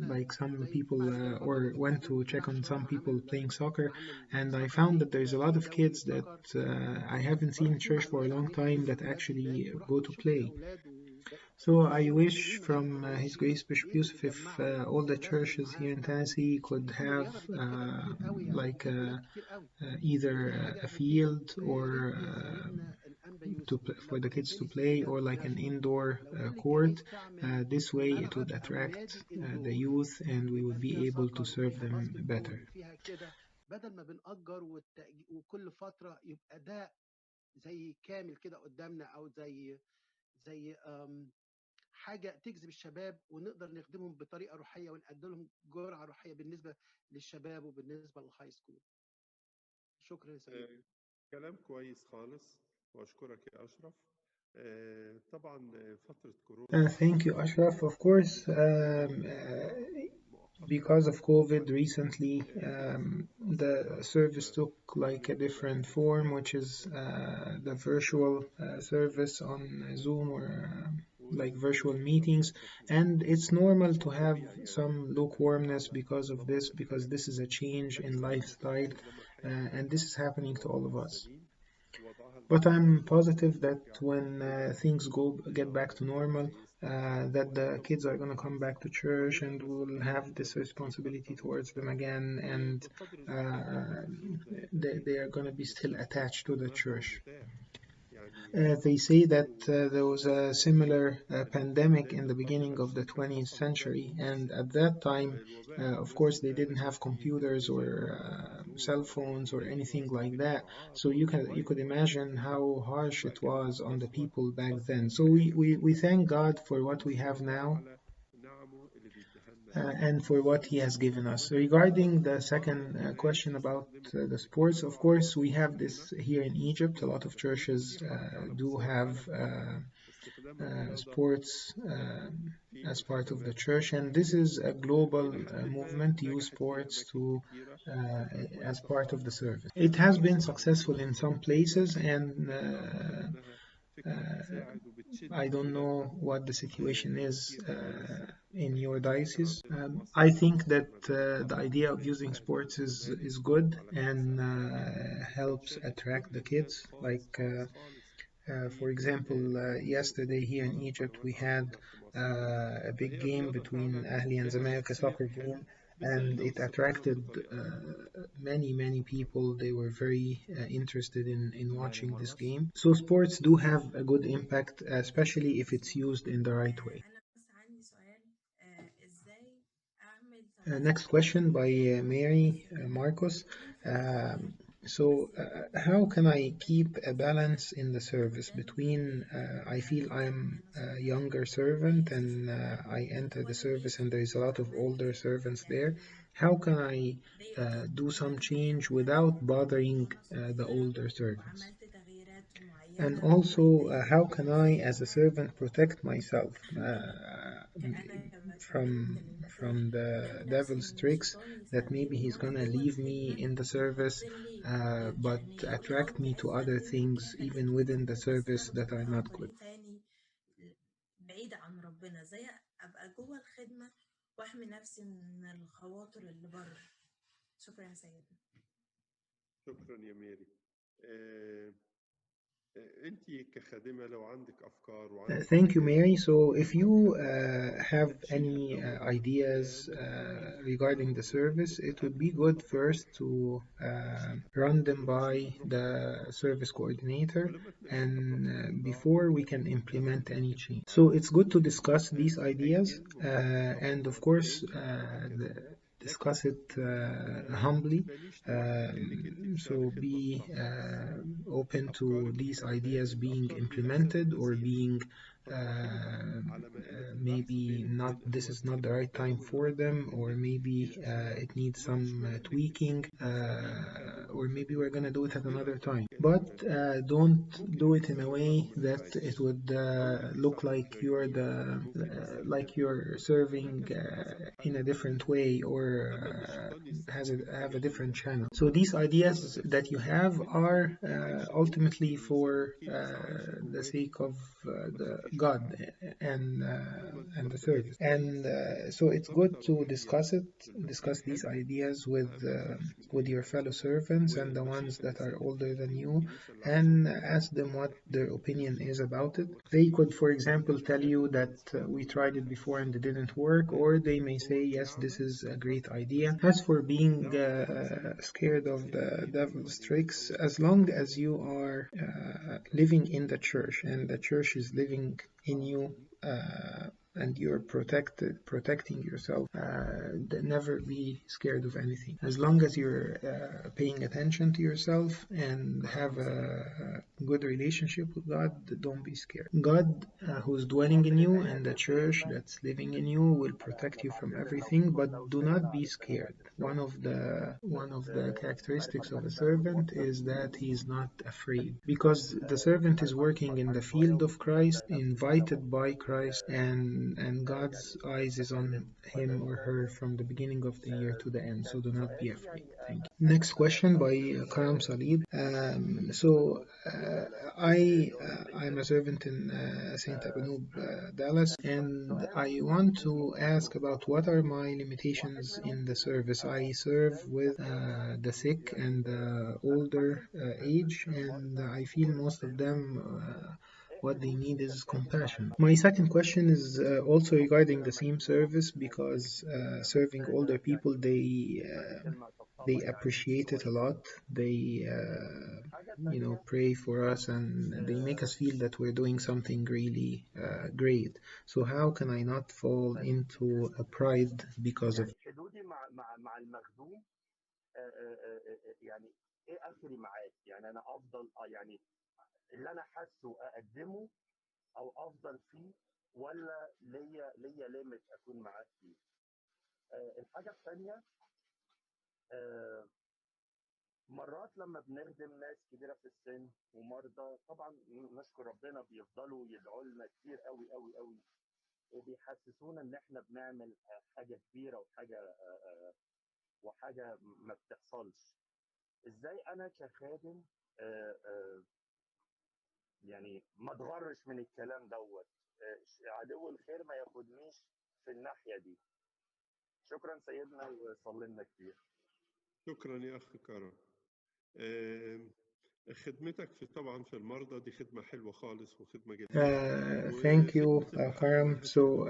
Like some people or went to check on some people playing soccer, and I found that there's a lot of kids that I haven't seen in church for a long time that actually go to play. So I wish from His Grace Bishop Yusuf if all the churches here in Tennessee could have like either a field or for the kids to play, or like an indoor court. This way it would attract the youth and we would be able to serve them better. بدل ما بنأجر وكل فترة يبقى ده زي كامل كده قدامنا، أو زي حاجة تجذب الشباب ونقدر نخدمهم بطريقة روحية ونقدم لهم جرعة روحية بالنسبة للشباب وبالنسبة للهاي سكول. شكرا يا سيدي. كلام كويس خالص واشكرك يا اشرف. طبعا فترة كورونا. Thank you, Ashraf. Of course, because of COVID recently, the service took like a different form, which is the virtual service on Zoom or like virtual meetings. And it's normal to have some lukewarmness because of this, because this is a change in lifestyle, and this is happening to all of us. But I'm positive that when things get back to normal, that the kids are going to come back to church and we'll have this responsibility towards them again, and they are going to be still attached to the church. They say that there was a similar pandemic in the beginning of the 20th century, and at that time, of course, they didn't have computers or cell phones or anything like that. So you could imagine how harsh it was on the people back then. So we thank God for what we have now. And for what he has given us. Regarding the second question about the sports, of course, we have this here in Egypt. A lot of churches do have sports as part of the church, and this is a global movement to use sports as part of the service. It has been successful in some places, and I don't know what the situation is in your diocese. I think that the idea of using sports is good and helps attract the kids. Like, for example, yesterday here in Egypt we had a big game between Ahli and Zamalek, a soccer game, and it attracted many people. They were very interested in watching this game. So sports do have a good impact, especially if it's used in the right way. Next question by Mary Marcos. How can I keep a balance in the service between I feel I'm a younger servant and I enter the service and there is a lot of older servants there. How can I do some change without bothering the older servants? And also, how can I, as a servant, protect myself from the devil's tricks that maybe he's gonna leave me in the service, but attract me to other things even within the service that are not good. بعيدة عن ربنا، ازاي ابقى جوه الخدمة واحمي نفسي من الخواطر اللي بره. شكرا يا سيدنا. شكرا يا ميري. انت كخادمة لو عندك افكار وعندك Thank you, Mary. So if you have any ideas regarding the service, it would be good first to run them by the service coordinator and before we can implement any change. So it's good to discuss these ideas and of course discuss it humbly. So be open to these ideas being implemented or being maybe not, this is not the right time for them, or maybe it needs some tweaking, or maybe we're gonna do it at another time. But don't do it in a way that it would look like like you're serving in a different way, or have a different channel. So these ideas that you have are ultimately for the sake of the God and the service. And so it's good to discuss these ideas with your fellow servants and the ones that are older than you, and ask them what their opinion is about it. They could, for example, tell you that we tried it before and it didn't work, or they may say, yes, this is a great idea. As for being scared of the devil's tricks, as long as you are living in the church and the church is living in you, and you're protecting yourself, never be scared of anything. As long as you're paying attention to yourself and have a good relationship with God, don't be scared. God, who's dwelling in you, and the church that's living in you will protect you from everything, but do not be scared. One of the characteristics of a servant is that he is not afraid, because the servant is working in the field of Christ, invited by Christ, and God's eyes is on him or her from the beginning of the year to the end. So do not be afraid. Thank you. Next question by Karam Salid. I'm a servant in St. Abanub, Dallas, and I want to ask about what are my limitations in the service. I serve with the sick and the older age, and I feel most of them what they need is compassion. My second question is also regarding the same service, because serving older people, they appreciate it a lot. They pray for us, and they make us feel that we're doing something really great. So how can I not fall into a pride because of حدودي مع المخدوم يعني ايه اخري معاك يعني انا افضل يعني اللي انا حاسه اقدمه او افضل فيه ولا ليا ليميت اكون معاك فيه. الحاجه الثانيه مرات لما بنخدم ناس كبيره في السن ومرضى، طبعا نشكر ربنا بيفضلوا يدعوا لنا كتير قوي قوي قوي، وبيحسسونا ان احنا بنعمل حاجه كبيره وحاجه ما بتحصلش. ازاي انا كخادم يعني ما اتغرش من الكلام دوت، عدو الخير ما ياخدنيش في الناحيه دي. شكرا سيدنا، وصلي لنا كتير. شكرا يا اخ كرم. خدمتك طبعا في المرضى دي خدمه حلوه خالص وخدمه جميله. Thank you, Karam. So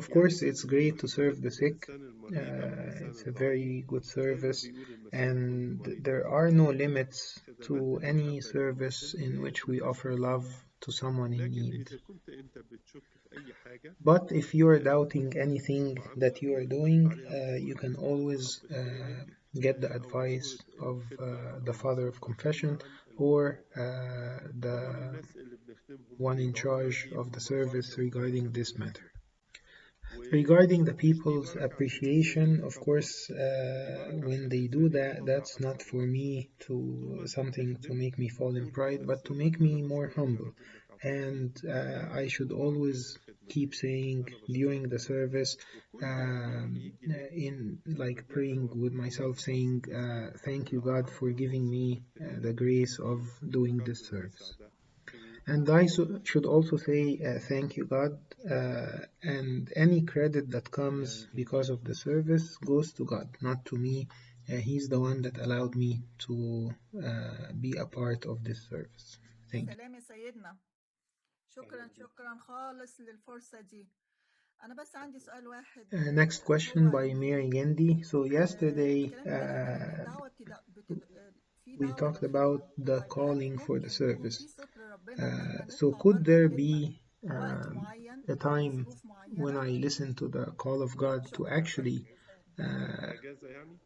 of course, it's great to serve the sick. It's a very good service, and there are no limits to any service in which we offer love to someone in need. But if you are doubting anything that you are doing, you can always get the advice of the Father of Confession, or the one in charge of the service regarding this matter. Regarding the people's appreciation, of course, when they do that, that's not for me to something to make me fall in pride, but to make me more humble. And I should always keep saying during the service, in like praying with myself, saying, thank you, God, for giving me the grace of doing this service. And I should also say, thank you, God, and any credit that comes because of the service goes to God, not to me. He's the one that allowed me to be a part of this service. Thank you. سلام يا سيدنا. شكرا خالص للفرصة دي. أنا بس عندي سؤال واحد. Next question by Mary Gendi. So yesterday we talked about the calling for the service. So could there be a time when I listen to the call of God to actually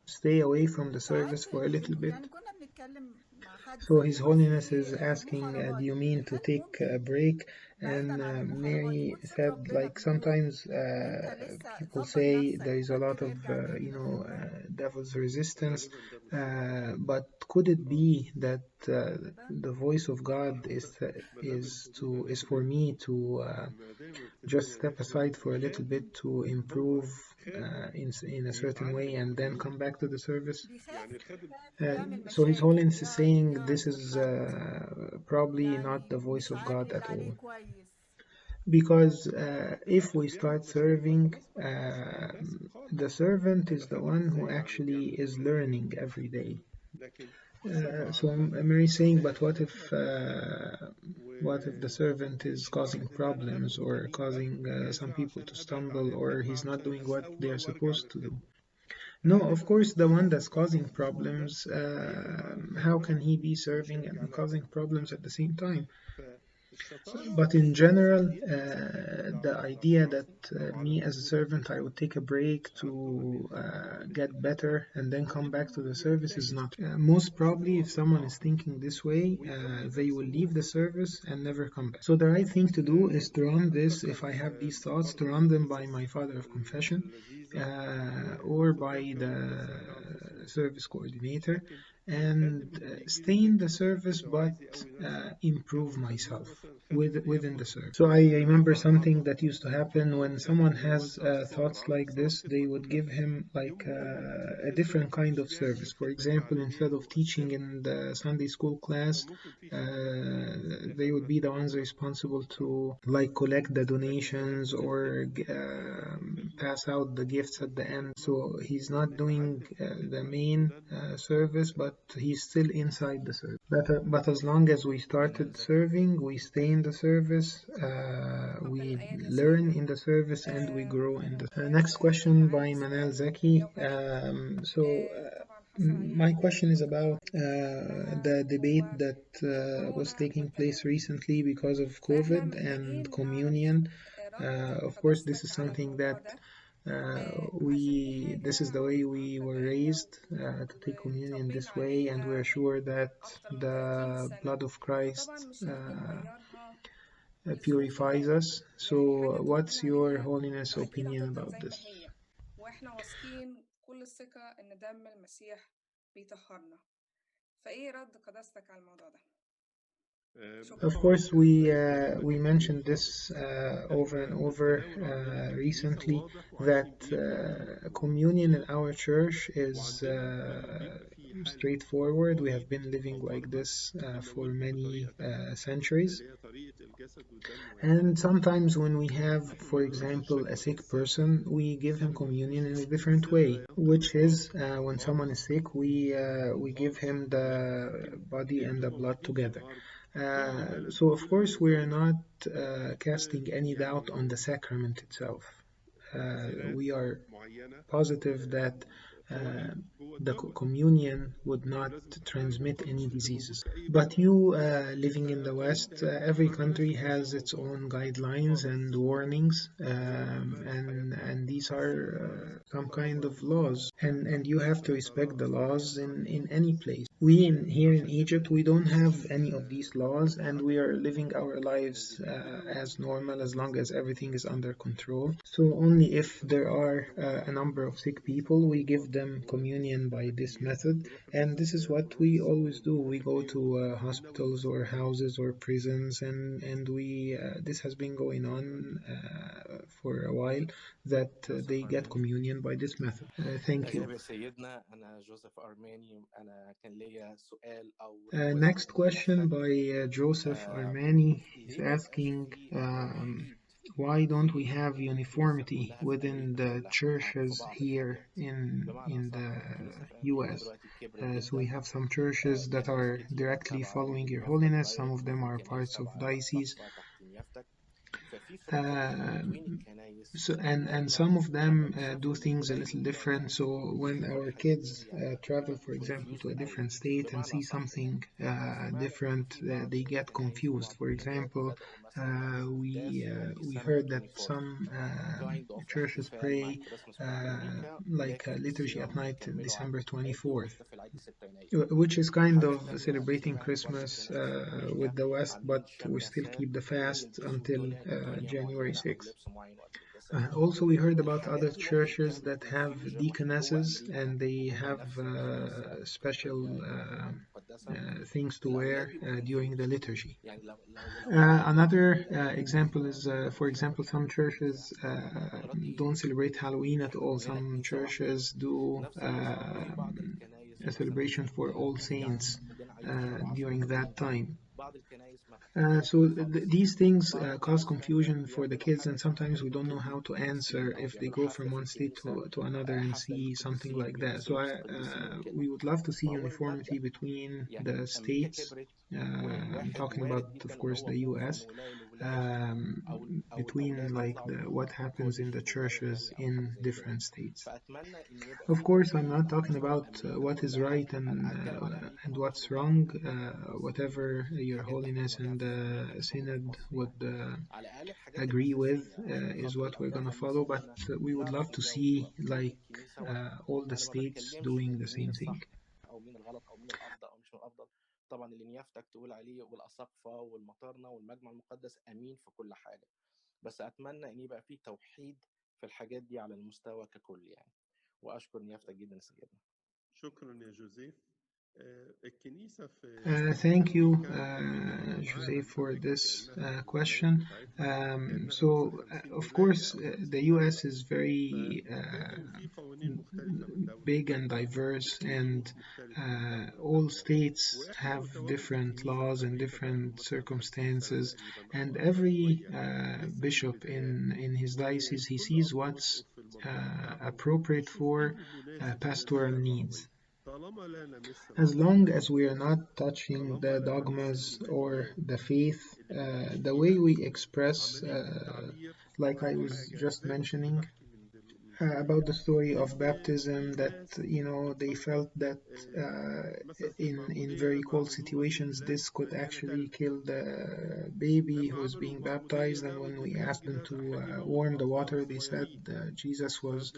stay away from the service for a little bit? يعني كنا بنتكلم مع حد So His صديقي Holiness is في asking, do you مهرجان mean to هل take a ممكن break? And بعيدا عن المهرجان Mary يكون صوت said, ربنا like بيقول لك sometimes انت لسه people ظبط say نفسك there is a lot ممكن of نرجع تاني devil's resistance, غالبا ده بالصوت but could it اه be that كده the voice of God ما دام الفضيلة is قالت for me to ما دام just الفضيلة step قالت aside for a little خادم bit to هو improve خادم in a certain way بيتعلم and then وبينضج come back to the service? يعني بيخاف الخادم يعمل So His مشاكل Holiness is saying this يعصر is حد probably not يعني the voice مش of عامل God اللي at عليه all. كويس Because if we بيعمل start مشاكل ما serving, خلاص بقى مش هيناسب the خالص servant is the الخادم one who ازاي يعني actually بيعمل is مشاكل learning every day. لكن بصفة So عامة Mary is saying, but what if the servant is ومش causing شرط ان انا problems اخده or تاني لا causing some اجازة people عشان to ابعد عن stumble or he's الخدمة not عشان doing what they اسوق are وارجع supposed to do? للخدمة No, of غالبا course, the one that's الشخص causing المظلوم ده problems, هيجي مع how الخدمة can he be ومش serving هيرجع and لها causing تاني problems at the same time? فالشطارة But in ان الانسان general, يدي مساحات the على idea that راسه او على me as a دماغه servant, I would take a break to عنده ان الخدمة get والاتكال better and then come back to انه the service is يجتهد not. Most probably, if ويقف someone is بالطاعة thinking this way, ويكون they نفس will leave الروح the service and never come back. So the right thing to do is to run this, if I افتكر have these thoughts, to برضو من run them by القصص my father of confession اللذيذة or by وفضلت the أمارسها على أنفسهم service coordinator لكن and الخادم اللي بيجي له stay in the فكرة service كده but وعايز يقوي نفسه improve كانوا يخلوه myself مثلا خادم within the بياخد service. So I remember something عطا that used to happen when والخادم someone اللي has يوزع الصور thoughts على like مستوى this, they الخدمة would كلها give him like يقوم a تحس different إن kind مش of بيعمل service. For الخدمة example, instead بفعاليات of teaching ومؤثرة in the Sunday school class, فممكن في شخصيات تانية تحس إن هي they would be the خدماتها ones أكبر responsible to like collect the لكن donations لما or يخدم الخدمة pass out the gifts at the end. So he's not doing ويتعلم في the الخدمة main وينمي service, but he's still inside the service. But as long as we started serving, we stay in the service, we learn in the service, and we grow in the. Next question by Manal Zaki. My question is about the debate that was taking place recently because of COVID and communion. Of course, this is something that this is the way we were raised to take communion this way, and we're sure that the blood of Christ purifies us. So, what's your holiness opinion about this? واحنا واثقين كل الثقة ان دم المسيح بيطهرنا فايه رد قداستك على الموضوع ده؟ Of course, we mentioned this over and over recently that communion in our church is straightforward. We have been living like this for many centuries. And sometimes when we have, for example, a sick person, we give him communion in a different way, which is when someone is sick, we give him the body and the blood together. So of course we are not casting any doubt on the sacrament itself. We are positive that the communion would not transmit any diseases. But you living in the West, every country has its own guidelines and warnings, and these are some kind of laws, and you have to respect the laws in any place. Here in Egypt, we don't have any of these laws, and we are living our lives as normal as long as everything is under control. So only if there are a number of sick people, we give them communion by this method, and this is what we always do. We go to hospitals or houses or prisons, and we this has been going on for a while, that they get communion by this method. Thank you. Next question by Joseph Armani. He's asking, why don't we have uniformity within the churches here in the US? So we have some churches that are directly following Your Holiness. Some of them are parts of diocese. And some of them do things a little different. So when our kids travel, for example, to a different state and see something different, they get confused. For example, We heard that some churches pray like a liturgy at night, December 24th, which is kind of celebrating Christmas with the West, but we still keep the fast until January 6th. Also, we heard about other churches that have deaconesses and they have special things to wear during the liturgy. Another example is, for example, some churches don't celebrate Halloween at all. Some churches do a celebration for All Saints during that time. These things cause confusion for the kids, and sometimes we don't know how to answer if they go from one state to another and see something like that. We would love to see uniformity between the states. I'm talking about, of course, the U.S. Between like what happens in the churches in different states. Of course, I'm not talking about what is right and what's wrong. Whatever Your Holiness and the Synod would agree with is what we're going to follow. But we would love to see like all the states doing the same thing. او مين الغلط او مين الافضل او مش من الافضل. طبعا اللي نيافتك تقول عليه والاساقفه والمطارنه والمجمع المقدس امين في كل حاجه، بس اتمنى ان يبقى في توحيد في الحاجات دي على المستوى ككل يعني. واشكر نيافتك جدا سيدنا. شكرا يا جوزيف. Thank you, Jose, for this question. Of course, the U.S. is very big and diverse, and all states have different laws and different circumstances, and every bishop in his diocese, he sees what's appropriate for pastoral needs. As long as we are not touching the dogmas or the faith, the way we express, like I was just mentioning, about the story of baptism, that they felt that in very cold situations this could actually kill the baby who is being baptized, and when we asked them to warm the water, they said Jesus was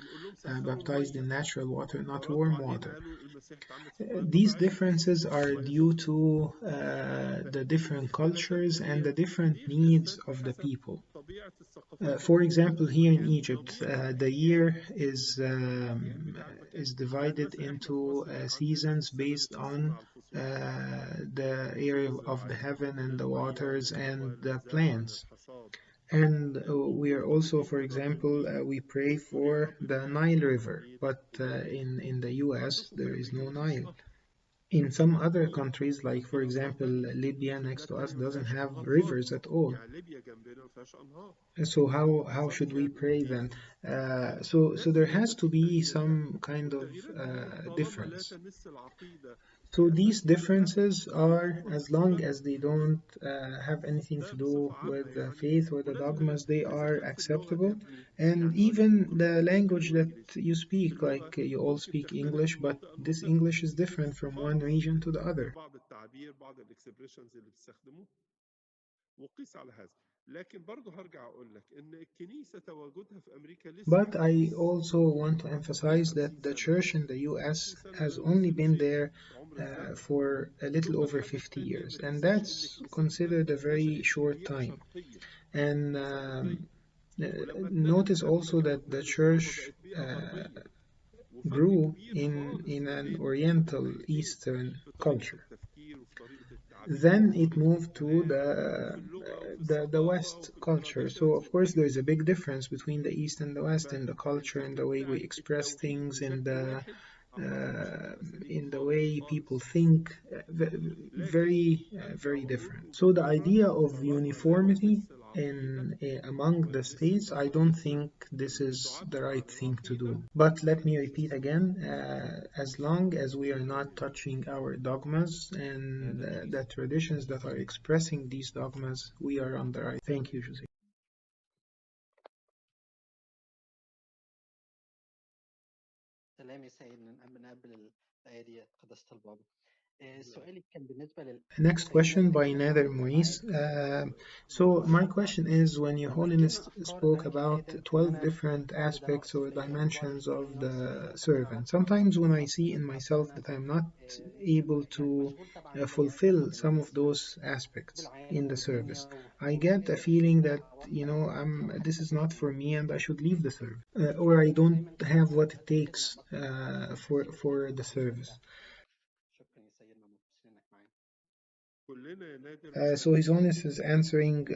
baptized in natural water, not warm water. These differences are due to the different cultures and the different needs of the people. For example, here in Egypt, the year is divided into seasons based on the area of the heaven and the waters and the plants. And we are also, for example, we pray for the Nile River, but in the US there is no Nile. In some other countries, like for example Libya next to us doesn't have rivers at all. So how should we pray then? So there has to be some kind of difference. So these differences are, as long as they don't have anything to do with the faith or the dogmas, they are acceptable. And even the language that you speak, like you all speak English, but this English is different from one region to the other. But I also want to emphasize that the church in the US has only been there for a little over 50 years, and that's considered a very short time. And notice also that the church grew in an Oriental Eastern culture. Then it moved to the West culture. So of course there is a big difference between the East and the West in the culture, in the way we express things, in the way people think, very different. So the idea of uniformity among the states, I don't think this is the right thing to do. But let me repeat again, as long as we are not touching our dogmas and the traditions that are expressing these dogmas, we are on the right. Thank you, Jose. سلام يا سيدنا، نقبل الآية دي قداسة البابا. سؤالي كان بالنسبة Next question by Nader Moise. So my question is, when Your Holiness spoke about 12 different aspects or dimensions of the servant, sometimes when I see in myself that I'm not able to fulfill some of those aspects in the service, I get a feeling that, this is not for me and I should leave the service, or I don't have what it takes for the service. كلنا يا نادر So His Holiness is answering,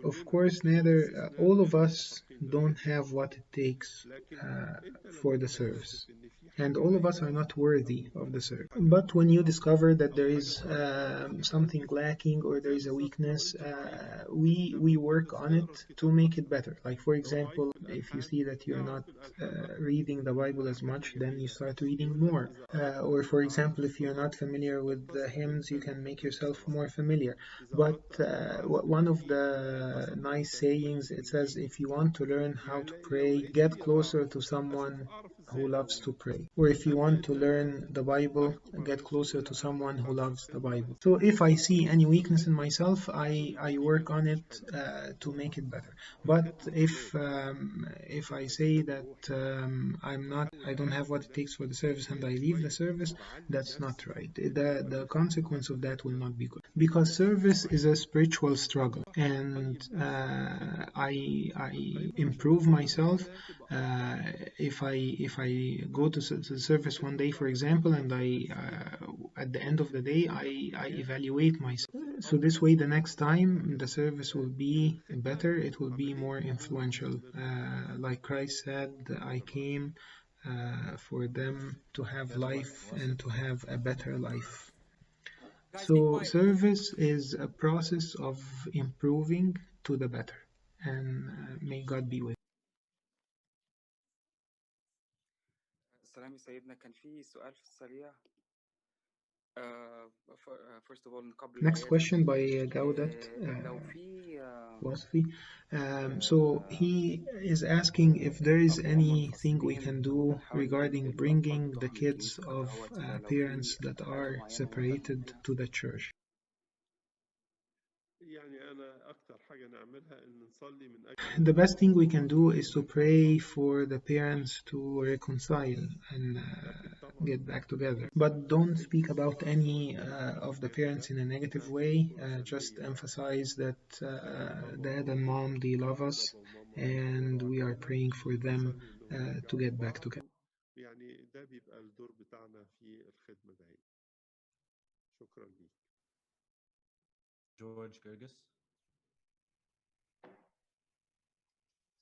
of course, neither all of us don't have what it takes for the service, and all of us are not worthy of the service. But when you discover that there is something lacking or there is a weakness, we work on it to make it better. Like, for example, if you see that you're not reading the Bible as much, then you start reading more. Or, for example, if you're not familiar with the hymns, you can make yourself more familiar. But one of the nice sayings, it says, if you want to learn how to pray, get closer to someone who loves to pray. Or if you want to learn the Bible, get closer to someone who loves the Bible. So if I see any weakness in myself, I work on it to make it better. But if I say that I don't have what it takes for the service and I leave the service, that's not right. The consequence of that will not be good, because service is a spiritual struggle, and I improve myself if I go to the service one day, for example, and I at the end of the day I evaluate myself. So this way, the next time the service will be better. It will be more influential. Like Christ said, I came for them to have life and to have a better life. So service is a process of improving to the better, and may God be with you. سلام يا سيدنا، كان في سؤال في السريع. First of all نقبل Next الآيات. question by Gaudat لو في Wasfi. So he is asking if there is anything we can do regarding bringing the kids of parents that are separated to the church. يعني أنا أكتر حاجة نعملها إن نصلي من أجل The best thing we can do is to pray for the parents to reconcile and get back together. But don't speak about any of the parents in a negative way. Just emphasize that dad and mom, they love us, and we are praying for them to get back together. يعني ده بيبقى الدور بتاعنا في الخدمة دي. شكرا ليك. جورج جرجس.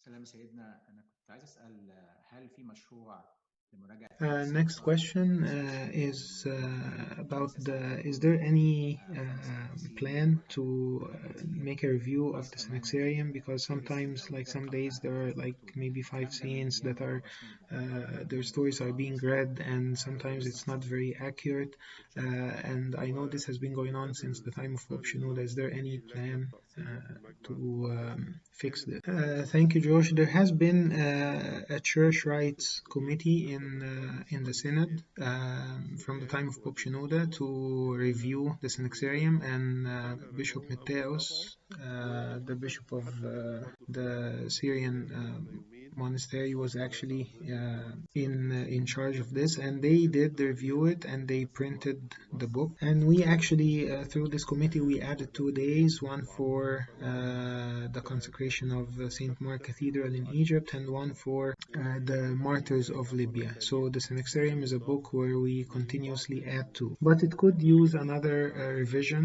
سلام سيدنا، أنا كنت عايز أسأل هل في مشروع لمراجعة Next question is about is there any plan to make a review of the Synaxarium, because sometimes, like some days, there are like maybe 5 saints that are their stories are being read, and sometimes it's not very accurate, and I know this has been going on since the time of Pope Shenouda. Is there any plan to fix this? Thank you, George. There has been a church rights committee in the Synod from the time of Pope Shenouda to review the Synaxarium, and Bishop Matthäus, the bishop of the Syrian monastery, was actually in charge of this, and they did review it and they printed the book. And we actually through this committee we added 2 days, one for the consecration of St. Mark Cathedral in Egypt and one for the martyrs of Libya. So the Synaxarium is a book where we continuously add to, but it could use another revision,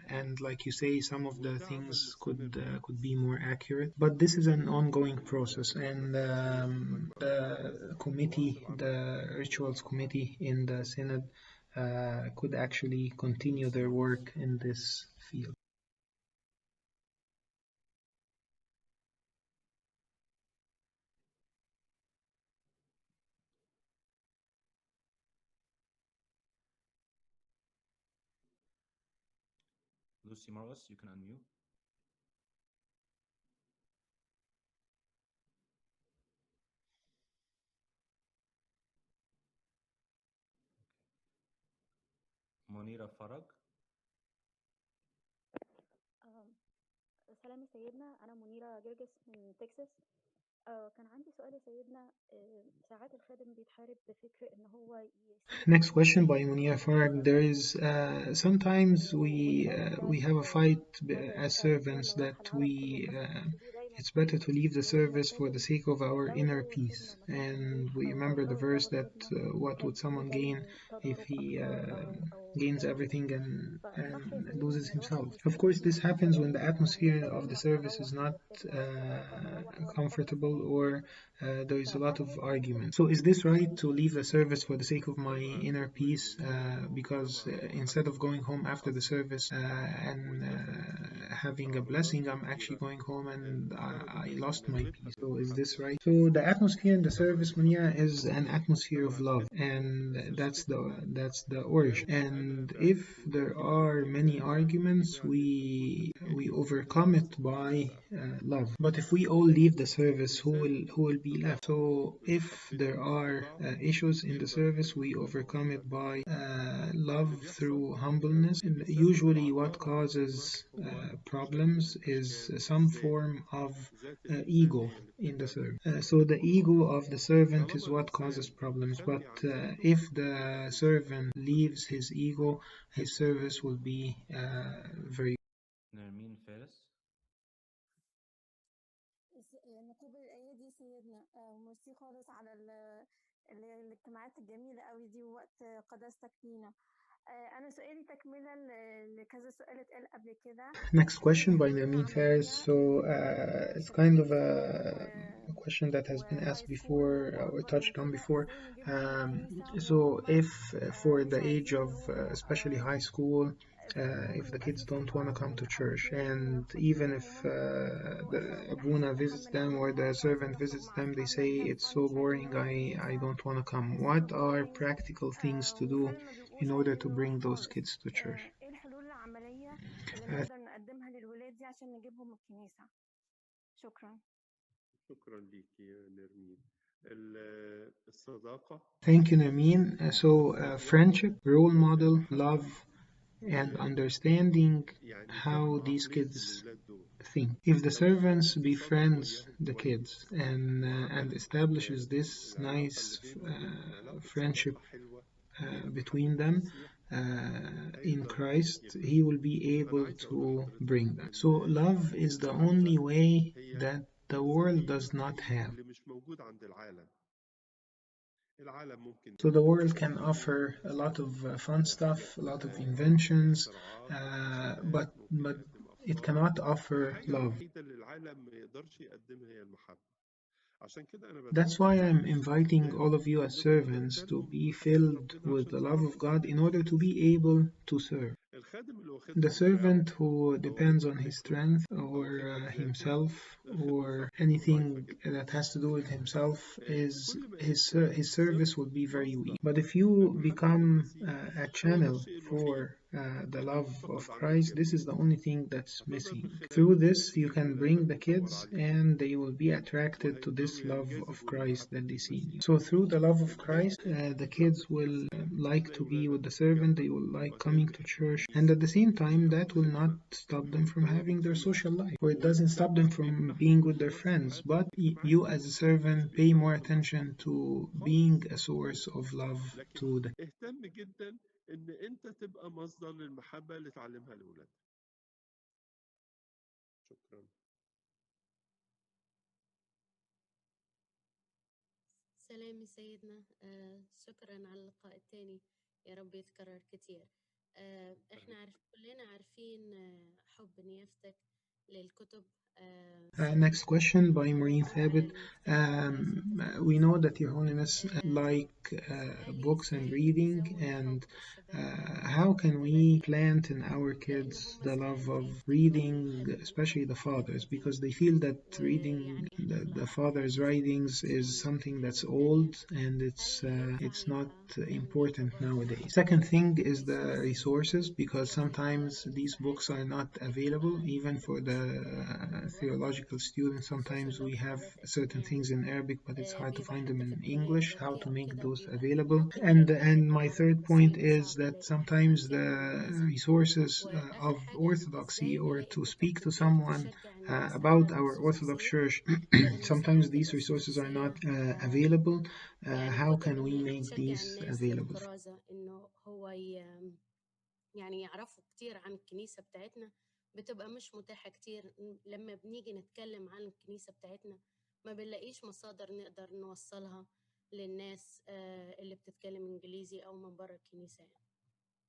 and like you say, some of the things could be more accurate, but this is an ongoing process, and the committee, the rituals committee in the Synod, could actually continue their work in this field. Lucy Morris, you can unmute. منيرة فرج. سلام يا سيدنا، أنا منيرة جرجس من تكساس. كان عندي سؤال يا سيدنا. ساعات الخادم بيتحارب بفكر إن هو يسيب Next الخدمة question by ويروح Munia يخدم Farag. في There سفر is sometimes والأول we ده have a fight وضع as الرسول servants that راح العالم كله we وكذا، بس ليه دايما it's في better to leave the جوانا service for the خادم sake of our لو inner جو peace. الخدمة ما كانش And مريح we أو remember the لو verse جو that الخدمة what كان would فيه someone gain زي if تضارب he أفكار أو gains تشتت. everything فصح يا and سيدنا loses إن الواحد himself. Of يسيب course, this الخدمة happens when علشان the atmosphere of the يروح service is not للخدمة ويفضل مروح وهو محتفظ comfortable بسلامه. or there is a lot فهل of ينفع argument. So, is this right to leave the service for the sake of my inner peace? Because instead of going home after the service and having a blessing, I'm actually going home and I lost my peace. So, is this right? So, the atmosphere in the service, Munia, is an atmosphere of love, and that's the origin. And if there are many arguments, we overcome it by love. But if we all leave the service, who will be left? So if there are issues in the service, we overcome it by love through humbleness. And usually, what causes problems is some form of ego in the service. So the ego of the servant is what causes problems. But if the servant leaves his ego, his service will be very. نرمين فارس. نقوب الأيادي سيدنا، وميرسي خالص على الاجتماعات الجميلة قوي دي ووقت قداستك لينا. أنا سؤالي تكملة لكذا سؤال اتقال قبل كده. Next question by Nermeen Faris. So it's kind of a question that has been asked before or touched on before. So if for the age of especially high school, if the kids don't want to come to church, and even if the abuna visits them or the servant visits them, they say it's so boring, I don't want to come. What are practical things to do in order to bring those kids to church? إيه الحلول العملية اللي نقدر نقدمها للولاد دي عشان نجيبهم الكنيسة؟ شكرا. شكرا ليكي يا نرمين. الصداقة. Thank you, Nermeen. So friendship, role model, love, and understanding how these kids think. If the servants befriends the kids and establishes this nice friendship between them in Christ, he will be able to bring them. So love is the only way that the world does not have. So the world can offer a lot of fun stuff, a lot of inventions, but it cannot offer love. That's why I'm inviting all of you as servants to be filled with the love of God in order to be able to serve. The servant who depends on his strength or himself or anything that has to do with himself is his service will be very weak. But if you become a channel for the love of Christ, this is the only thing that's missing. Through this, you can bring the kids and they will be attracted to this love of Christ that they see in you. So through the love of Christ, the kids will like to be with the servant, they will like coming to church, and at the same time, that will not stop them from having their social life, or it doesn't stop them from being with their friends. But you as a servant pay more attention to being a source of love to the اهتم جدا ان انت تبقى مصدر للمحبة اللي تعلمها لأولادك. شكرا. سلام سيدنا، شكرا على اللقاء الثاني، يا رب يتكرر كتير. احنا كلنا عارفين حب نيافتك للكتب. Next question by Maureen Thabit. We know that Your Holiness like books and reading, and how can we plant in our kids the love of reading, especially the fathers, because they feel that reading the fathers' writings is something that's old and it's not important nowadays. Second thing is the resources, because sometimes these books are not available even for the theological students, sometimes we have certain things in Arabic, but it's hard to find them in English, how to make those available. And my third point is that sometimes the resources of orthodoxy, or to speak to someone about our Orthodox Church, sometimes these resources are not available. How can we make these available? إنه هو يعني يعرفوا كتير عن الكنيسة بتاعتنا، بتبقى مش متاحة كتير. لما بنيجي نتكلم عن الكنيسة بتاعتنا ما بنلاقيش مصادر نقدر نوصلها للناس اللي بتتكلم إنجليزي أو من بره الكنيسة يعني.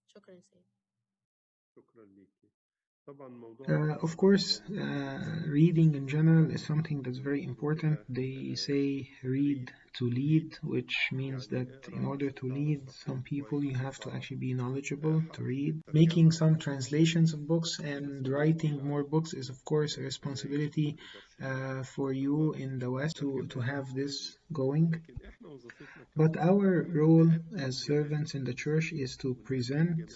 شكرا سيد. شكرا ليكي. طبعا موضوع Of course, reading in general is something that's very important. They say read to lead, which means that in order to lead some people, you have to actually be knowledgeable to read. Making some translations of books and writing more books is, of course, a responsibility for you in the West to have this going. But our role as servants in the church is to present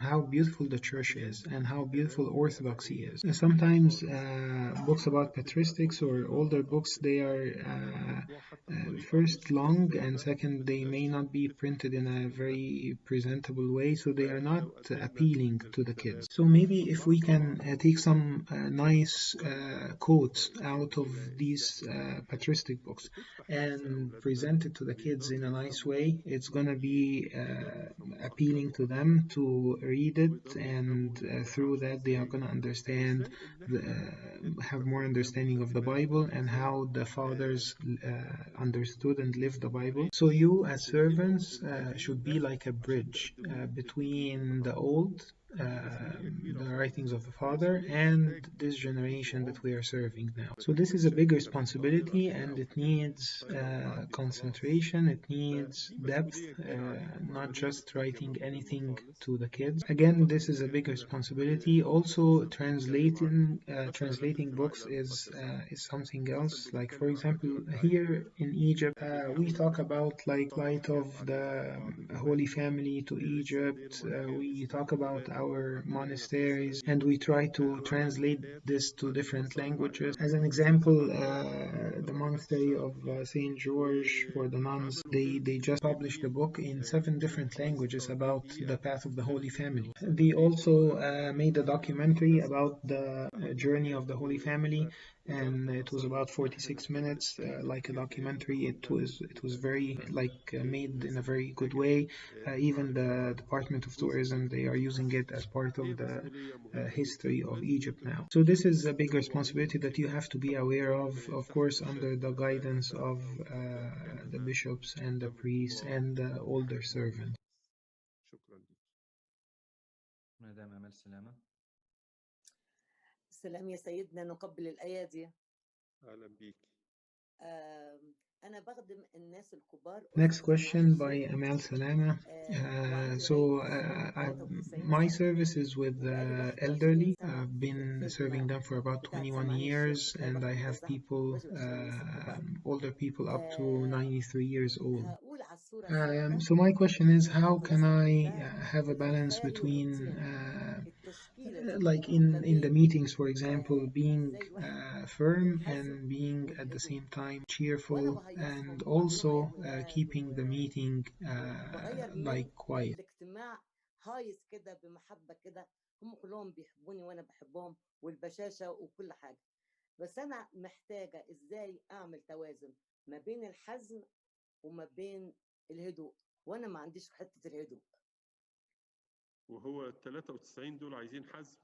how beautiful the church is and how beautiful orthodoxy is. Sometimes books about patristics or older books, they are first long, and second, they may not be printed in a very presentable way, so they are not appealing to the kids. So maybe if we can take some nice quotes out of these patristic books and present it to the kids in a nice way, it's going to be appealing to them to read it, and through that they are going to understand, have more understanding of the Bible and how the fathers understood and lived the Bible. So you as servants should be like a bridge between the old, the writings of the Father, and this generation that we are serving now. So this is a big responsibility, and it needs concentration, it needs depth, not just writing anything to the kids. Again, this is a big responsibility. Also, translating books is something else. Like, for example, here in Egypt, we talk about like light of the Holy Family to Egypt. We talk about our monasteries, and we try to translate this to different languages. As an example, the monastery of Saint George, or the nuns, they just published a book in 7 different languages about the path of the Holy Family. They also made a documentary about the journey of the Holy Family, and it was about 46 minutes, like a documentary. It was very made in a very good way. Even the Department of Tourism, they are using it as part of the history of Egypt now. So this is a big responsibility that you have to be aware of course, under the guidance of the bishops and the priests and the older servants. شكرا لك. مدام أمل سلامة. سلام يا سيدنا، نقبل الأيادي. أهلا بيك. أنا بخدم الناس الكبار. Next question by Amal Salama. My service is with the elderly. I've been serving them for about 21 years, and I have people, older people up to 93 years old. So my question is, how can I have a balance between like in the meetings, for example, being firm and being at the same time cheerful, and also keeping the meeting like quiet. الاجتماع هايص كده بمحبة كده، هم كلهم بيحبوني وأنا بحبهم، والبشاشة وكل حاجة. بس أنا محتاجة إزاي أعمل توازن ما بين الحزم وما بين الهدوء، وأنا ما عنديش حتة الهدوء. وهو ال 93 دول عايزين حزم،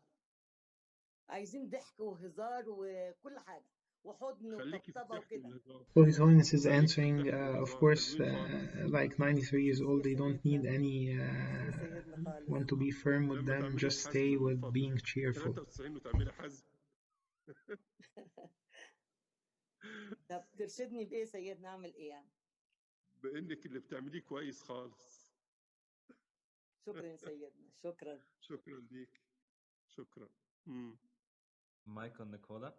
عايزين ضحك وهزار وكل حاجة وحضن وطبطبة وكده. So His Holiness is answering, of course, like 93 years old, they don't need any want to be firm with them, just stay with being cheerful. 93 وتعملي حزم. طب ترشدني بإيه سيدنا، أعمل إيه يعني؟ بإنك اللي بتعمليه كويس خالص. شكرا يا سيدنا، شكرا. شكرا ليك، شكرا. مايكل نيكولا.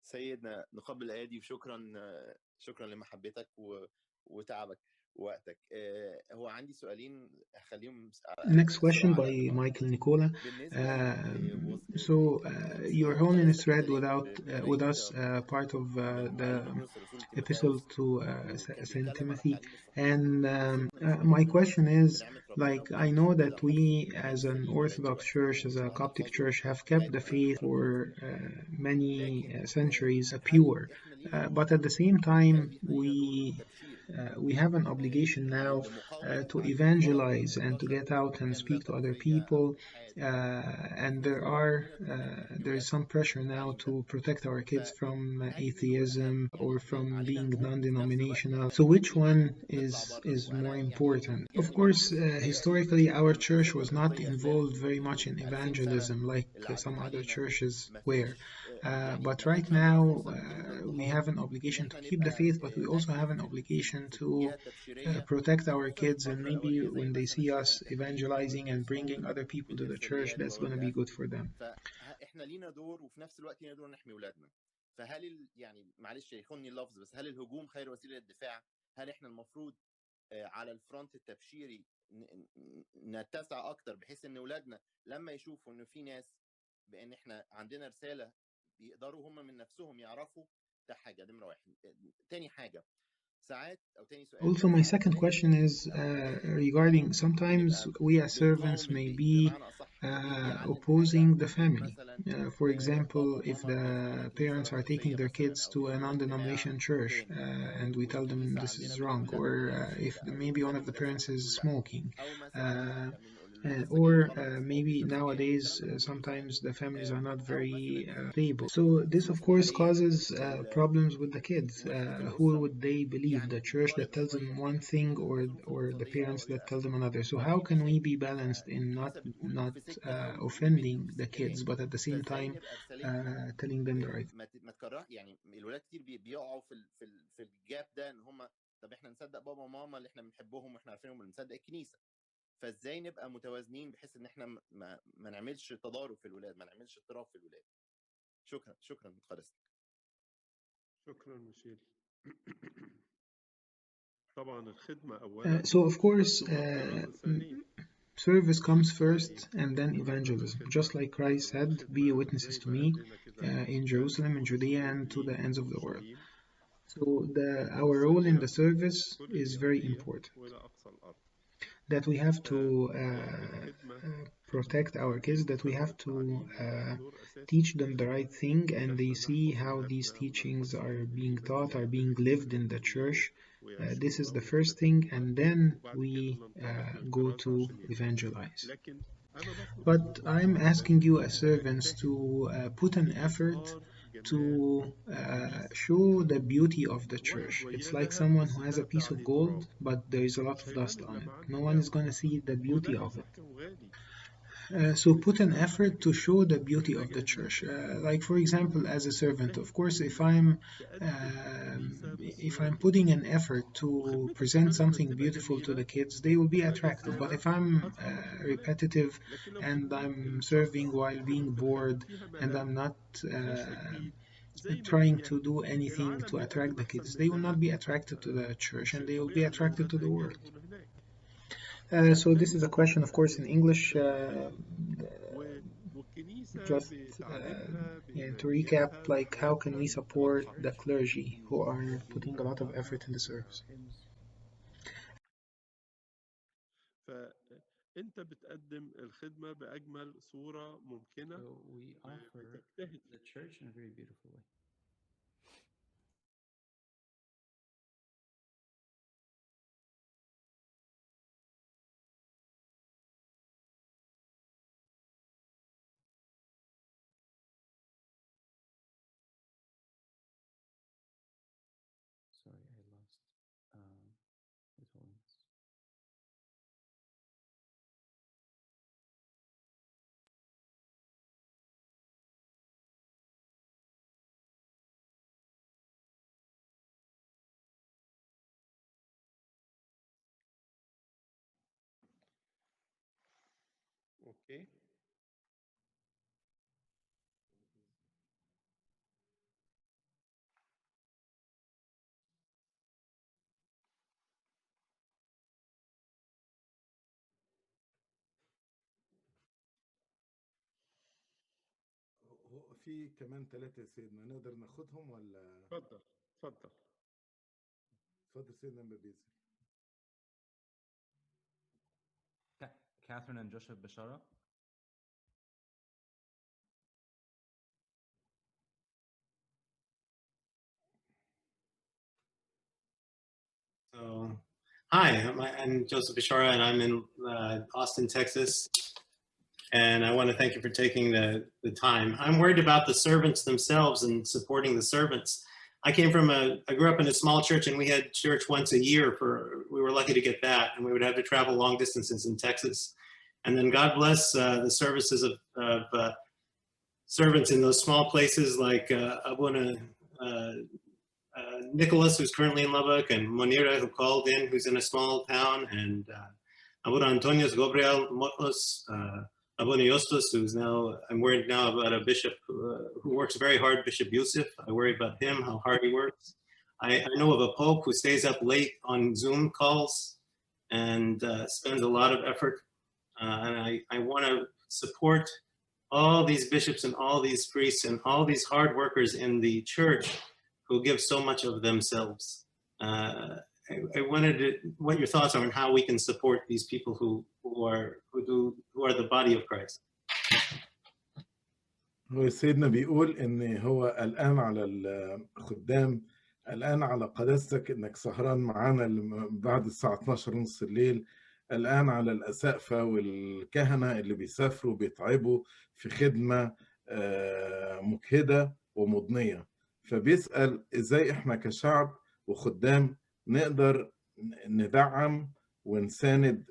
سيدنا نقبل الأيادي، وشكرا لمحبتك وتعبك. وقتك. هو عندي سؤالين هخليهم Next question بسرعة by لأن الوقت. Michael Nicola. So, Your Holiness read with us part of the epistle to Saint Timothy, and my question is, like, I know that we, as an Orthodox Church, as a Coptic Church, have kept the faith for many centuries pure, but at the same time, we have an obligation now to evangelize and to get out and speak to other people, and there is some pressure now to protect our kids from atheism or from being non-denominational. So which one is more important? Of course, historically, our church was not involved very much in evangelism like some other churches were. But right now, we have an obligation to keep the faith, but we also have an obligation to protect our kids, and maybe when they see us evangelizing and bringing other people to the church, that's going to be good for them. فاحنا لينا دور وفي نفس الوقت لينا دور نحمي اولادنا. فهل يعني معلش يخوني اللفظ، بس هل الهجوم خير وسيله للدفاع؟ هل احنا المفروض على الفرونت التبشيري نتسع اكتر بحيث ان اولادنا لما يشوفوا انه في ناس بان احنا عندنا رساله بيقدروا هم من نفسهم يعرفوا؟ ده حاجه نمره واحد. تاني حاجه Also, my second question is regarding sometimes we as servants may be opposing the family. For example, if the parents are taking their kids to a non-denomination church and we tell them this is wrong, or if maybe one of the parents is smoking, or maybe nowadays sometimes the families are not very stable. So this of course causes problems with the kids. Who would they believe? The church that tells them one thing, or the parents that tell them another? So how can we be balanced in not offending the kids, but at the same time telling them the right? ما تكرر يعني الولاد كتير بيقعوا في الجاب ده ان هم طب احنا نصدق بابا وماما اللي احنا بنحبهم واحنا عارفينهم ولا نصدق الكنيسه؟ فازاي نبقى متوازنين بحيث ان احنا ما نعملش تضارب في الولاد، ما نعملش اضطراب في الولاد. شكرا قداستك. شكرا ميشيل. طبعا الخدمة أولا. So of course service comes first and then evangelism. Just like Christ said, be witnesses to me in Jerusalem, in Judea, and to the ends of the world. So our role in the service is very important. That we have to protect our kids, that we have to teach them the right thing, and they see how these teachings are being taught, are being lived in the church. This is the first thing, and then we go to evangelize. But I'm asking you as servants to put an effort to show the beauty of the church. It's like someone who has a piece of gold, but there is a lot of dust on it. No one is going to see the beauty of it. So put an effort to show the beauty of the church. Like for example, as a servant, of course, if I'm putting an effort to present something beautiful to the kids, they will be attracted. But if I'm repetitive and I'm serving while being bored and I'm not trying to do anything to attract the kids, they will not be attracted to the church and they will be attracted to the world. So this is a question, of course, in English. Just to recap, like how can we support the clergy who are putting a lot of effort in the service? فأنت بتقدم الخدمة بأجمل صورة ممكنة. So we offer the church in a very beautiful way. Sorry, I lost His Holiness. Okay. في كمان 3 يا سيدنا، نقدر ناخدهم ولا؟ اتفضل اتفضل. اتفضل سيدنا بيزل. Catherine and Joseph Bishara. So, hi, I'm Joseph Bishara, and I'm in Austin, Texas. And I want to thank you for taking the time. I'm worried about the servants themselves and supporting the servants. I grew up in a small church, and we had church once a year. We were lucky to get that, and we would have to travel long distances in Texas. And then God bless the services of servants in those small places like Abuna Nicholas, who's currently in Lubbock, and Monira, who called in, who's in a small town, and Abuna Antonios Gabriel Motlos, Abuna Yostos, I'm worried now about a bishop who works very hard, Bishop Yusuf. I worry about him, how hard he works. I know of a pope who stays up late on Zoom calls and spends a lot of effort. And I want to support all these bishops and all these priests and all these hard workers in the church who give so much of themselves. I wanted what your thoughts are on how we can support these people who are the body of Christ. هو سيدنا بيقول ان هو قلقان على الخدام، قلقان على قداستك انك سهران معانا بعد الساعة 12 نص الليل، قلقان على الأسقفة والكهنة اللي بيسافروا بيتعبوا في خدمة مجهدة ومضنية. فبيسأل ازاي احنا كشعب وخدام نقدر ندعم ونساند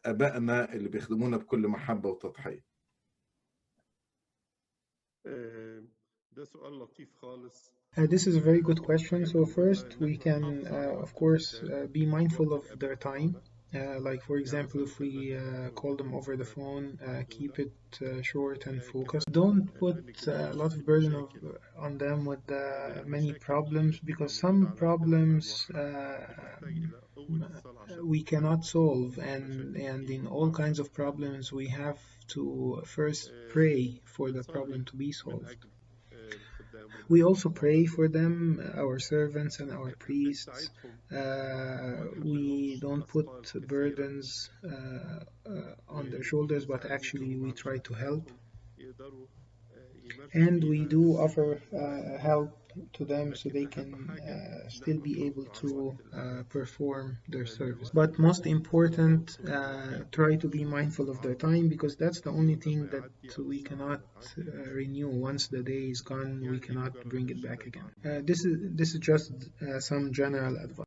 ابائنا اللي بيخدمونا بكل محبة وتضحية. ده سؤال لطيف خالص. This is a very good question. So first, we can, of course, be mindful of their time. Like, for example, if we call them over the phone, keep it short and focused. Don't put a lot of burden on them with many problems, because some problems we cannot solve. And in all kinds of problems, we have to first pray for the problem to be solved. We also pray for them, our servants and our priests. We don't put burdens on their shoulders, but actually we try to help. And we do offer help to them so they can still be able to perform their service. But most important, try to be mindful of their time, because that's the only thing that we cannot renew. Once the day is gone, we cannot bring it back again. This is just some general advice.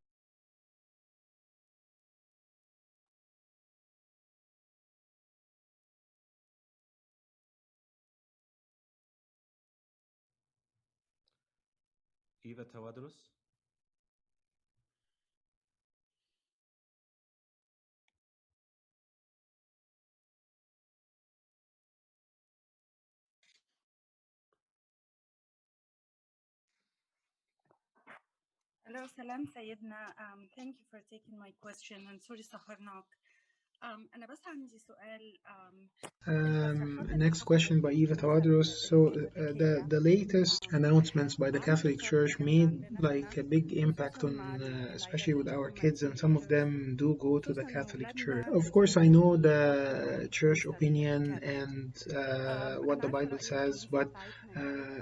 Eva Tawadros. Hello, salam سيدنا. Thank you for taking my question and sorry سهرناك. أنا بس عندي سؤال. Next question by Eva Tawadros. So the latest announcements by the Catholic Church made like a big impact on, especially with our kids, and some of them do go to the Catholic Church. Of course, I know the church opinion and what the Bible says, but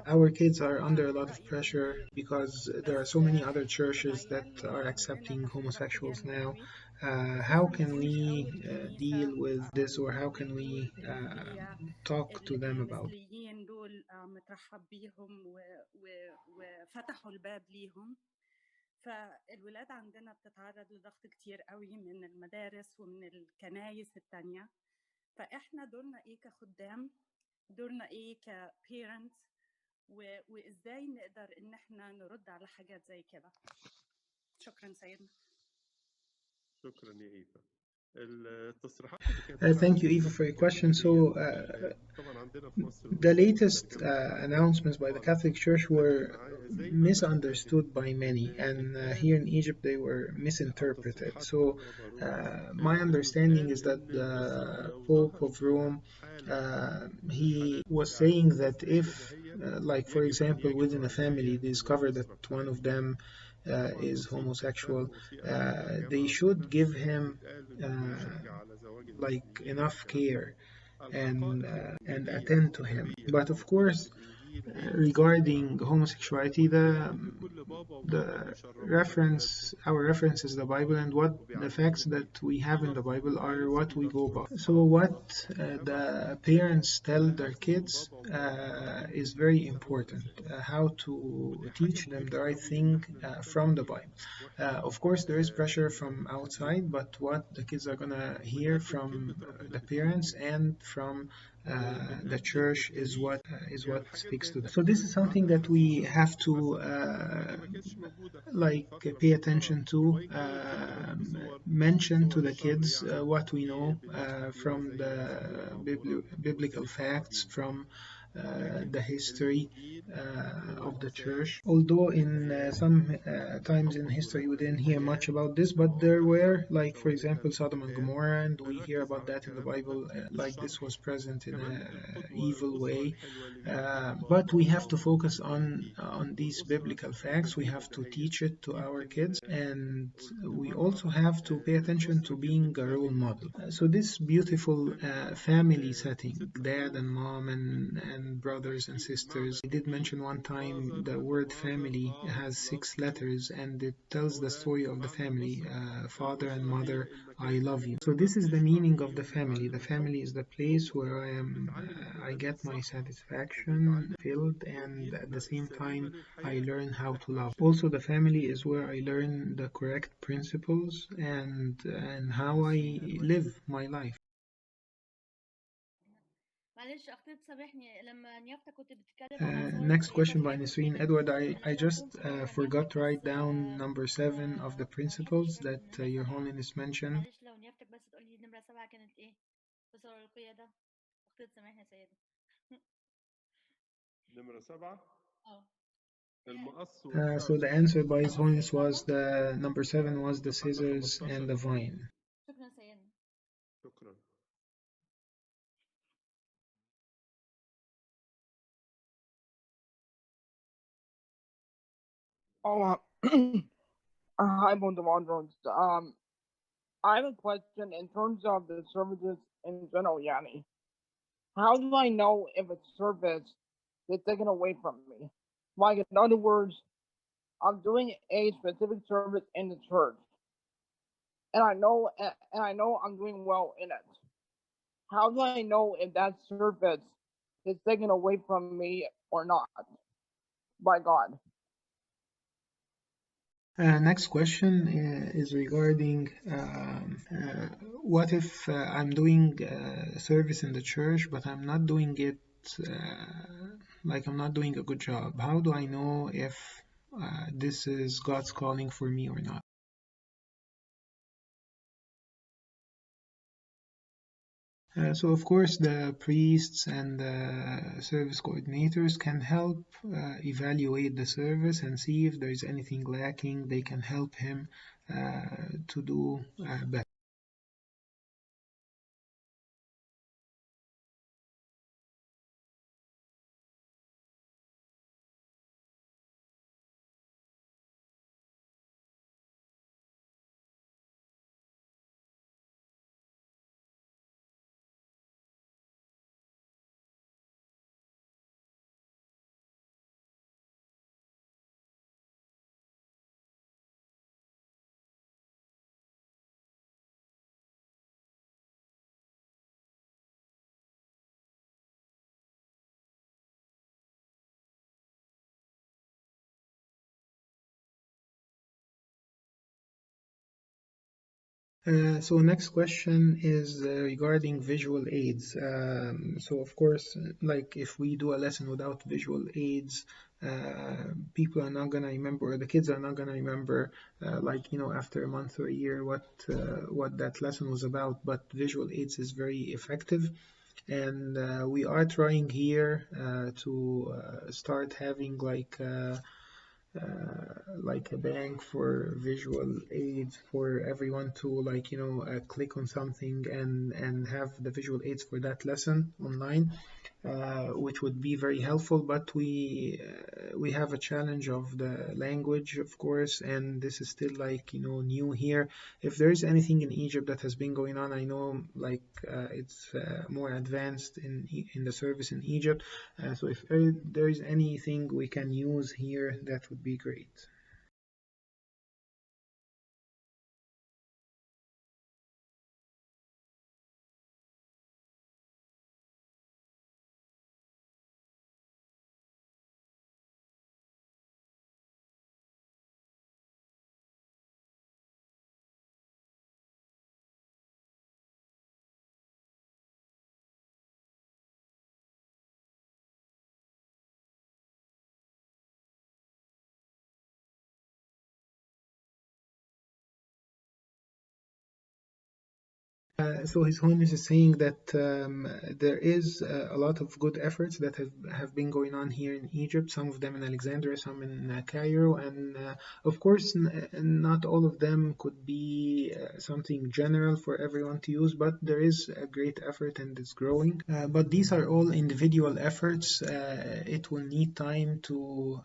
our kids are under a lot of pressure because there are so many other churches that are accepting homosexuals now. How can we deal with this, or how can we talk to them about it? المثليين دول مترحب بيهم وفتحوا الباب ليهم. فالولاد عندنا بتتعرض لضغط كتير قوي من المدارس ومن الكنايس التانية. فإحنا دورنا إيه كخدام، دورنا إيه كبيرنتس، وإزاي نقدر إن إحنا نرد على حاجات زي كده. شكرا سيدنا. شكرا يا إيفا. التصريحات اللي كانت طلعت Thank you, Eva, for your question. So, طبعا عندنا في مصر the latest announcements by the Catholic Church were misunderstood by many, and here in Egypt they were misinterpreted. So, my understanding is that the Pope of Rome he was saying that if, like for example, within a family, they discover that one of them is homosexual, they should give him like enough care and attend to him. But of course, regarding homosexuality, our reference is the Bible, and what the facts that we have in the Bible are what we go by. So what the parents tell their kids is very important. How to teach them the right thing from the Bible. Of course, there is pressure from outside, but what the kids are gonna hear from the parents and from the church is what speaks to them. So this is something that we have to like pay attention to, mention to the kids what we know from the biblical facts, from the history of the church. Although in some times in history we didn't hear much about this, but there were, like for example, Sodom and Gomorrah, and we hear about that in the Bible, like this was present in an evil way. But we have to focus on these biblical facts. We have to teach it to our kids, and we also have to pay attention to being a role model. So this beautiful family setting, dad and mom and brothers and sisters. I did mention one time the word family has 6 letters, and it tells the story of the family, father and mother, I love you. So this is the meaning of the family. The family is the place where I get my satisfaction filled, and at the same time I learn how to love. Also, the family is where I learn the correct principles and how I live my life. معلش أختي تسامحني لما نيافتك كنت بتتكلم عن صور Next question by القيادة Nasreen. Edward, I just forgot to write down number 7 of the principles that Your Holiness mentioned. معلش لو نيافتك بس تقولي نمرة 7 كانت إيه في صور القيادة. أختي تسامحني يا سيدة. نمرة 7 المقص So the answer by His Holiness was the number 7 was the scissors and the vine. شكرا سيدنا. شكرا. Oh, hi, Tawadros. I have a question in terms of the services in general, Yani. How do I know if a service is taken away from me? Like, in other words, I'm doing a specific service in the church, and I know I'm doing well in it. How do I know if that service is taken away from me or not by God? Next question is regarding what if I'm doing service in the church, but I'm not doing it like I'm not doing a good job. How do I know if this is God's calling for me or not? So of course the priests and the service coordinators can help evaluate the service and see if there is anything lacking. They can help him to do better. So next question is regarding visual aids. So of course, like if we do a lesson without visual aids, people are not gonna remember, or the kids are not gonna remember, like after a month or a year, what that lesson was about. But visual aids is very effective, and we are trying here to start having like a bank for visual aids for everyone to click on something and have the visual aids for that lesson online, which would be very helpful. But we have a challenge of the language, of course, and this is still new here. If there is anything in Egypt that has been going on, I know it's more advanced in the service in Egypt. So if there is anything we can use here, that would be great. So His Holiness is saying that there is a lot of good efforts that have been going on here in Egypt, some of them in Alexandria, some in Cairo, and of course not all of them could be something general for everyone to use, but there is a great effort and it's growing. But these are all individual efforts. It will need time to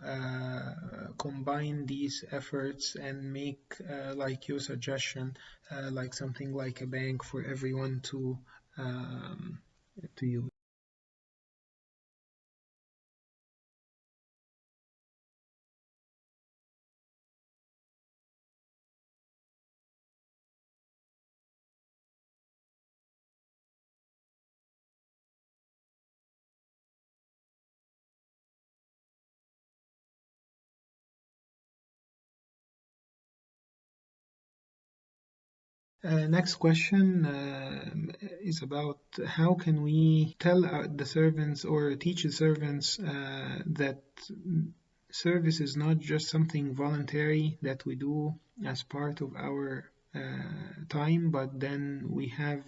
combine these efforts and make, like your suggestion, like something like a bank for everyone to use. Next question is about how can we tell the servants or teach the servants that service is not just something voluntary that we do as part of our time, but then we have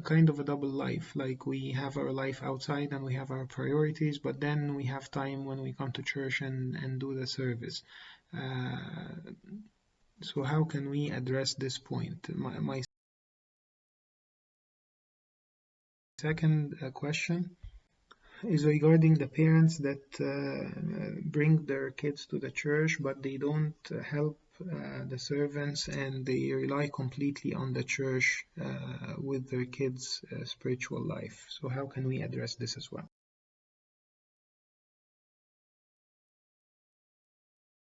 kind of a double life. Like we have our life outside and we have our priorities, but then we have time when we come to church and do the service. So how can we address this point? My second question is regarding the parents that bring their kids to the church, but they don't help the servants, and they rely completely on the church with their kids' spiritual life. So how can we address this as well?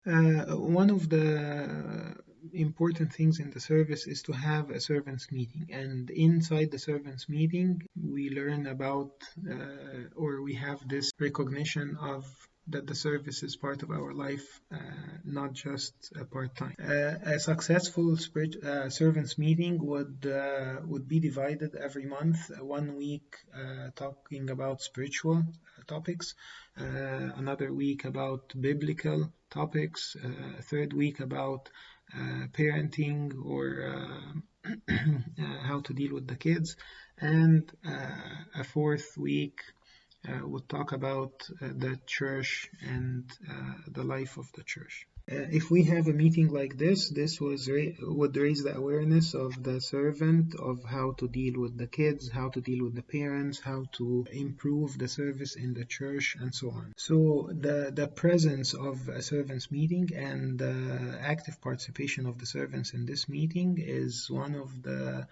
One of the important things in the service is to have a servants meeting, and inside the servants meeting we learn about or we have this recognition of that the service is part of our life, not just a part-time. A successful servants meeting would be divided every month. 1 week talking about spiritual topics, another week about biblical topics, third week about parenting or how to deal with the kids, and a fourth week would talk about the church and the life of the church. If we have a meeting like this would raise the awareness of the servant of how to deal with the kids, how to deal with the parents, how to improve the service in the church, and so on. So the presence of a servants meeting and the active participation of the servants in this meeting is one of the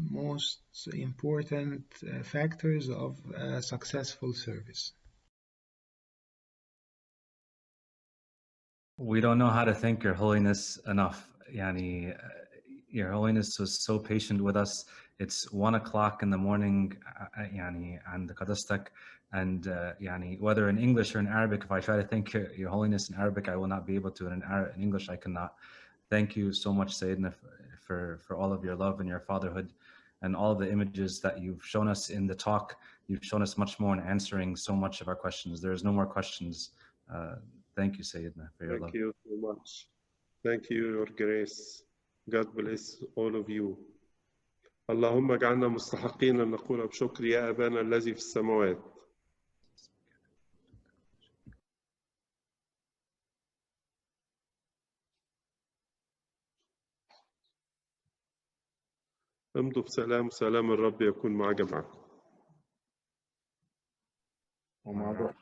most important factors of a successful service. We don't know how to thank Your Holiness enough. Yani, Your Holiness was so patient with us. It's 1 o'clock in the morning, yani, and Qadastak, and yani, whether in English or in Arabic, if I try to thank Your Holiness in Arabic, I will not be able to. In English, I cannot thank you so much, Sayyidina, for all of your love and your fatherhood and all the images that you've shown us in the talk. You've shown us much more in answering so much of our questions. There's no more questions. Thank you, Sayyidina, for your love. Thank you so much. Thank you, Your Grace. God bless all of you. اللهم اجعلنا مستحقين أن نقول بشكر يا أبانا الذي في السماوات. امضوا بسلام، سلام الرب يكون مع جميعكم. ومع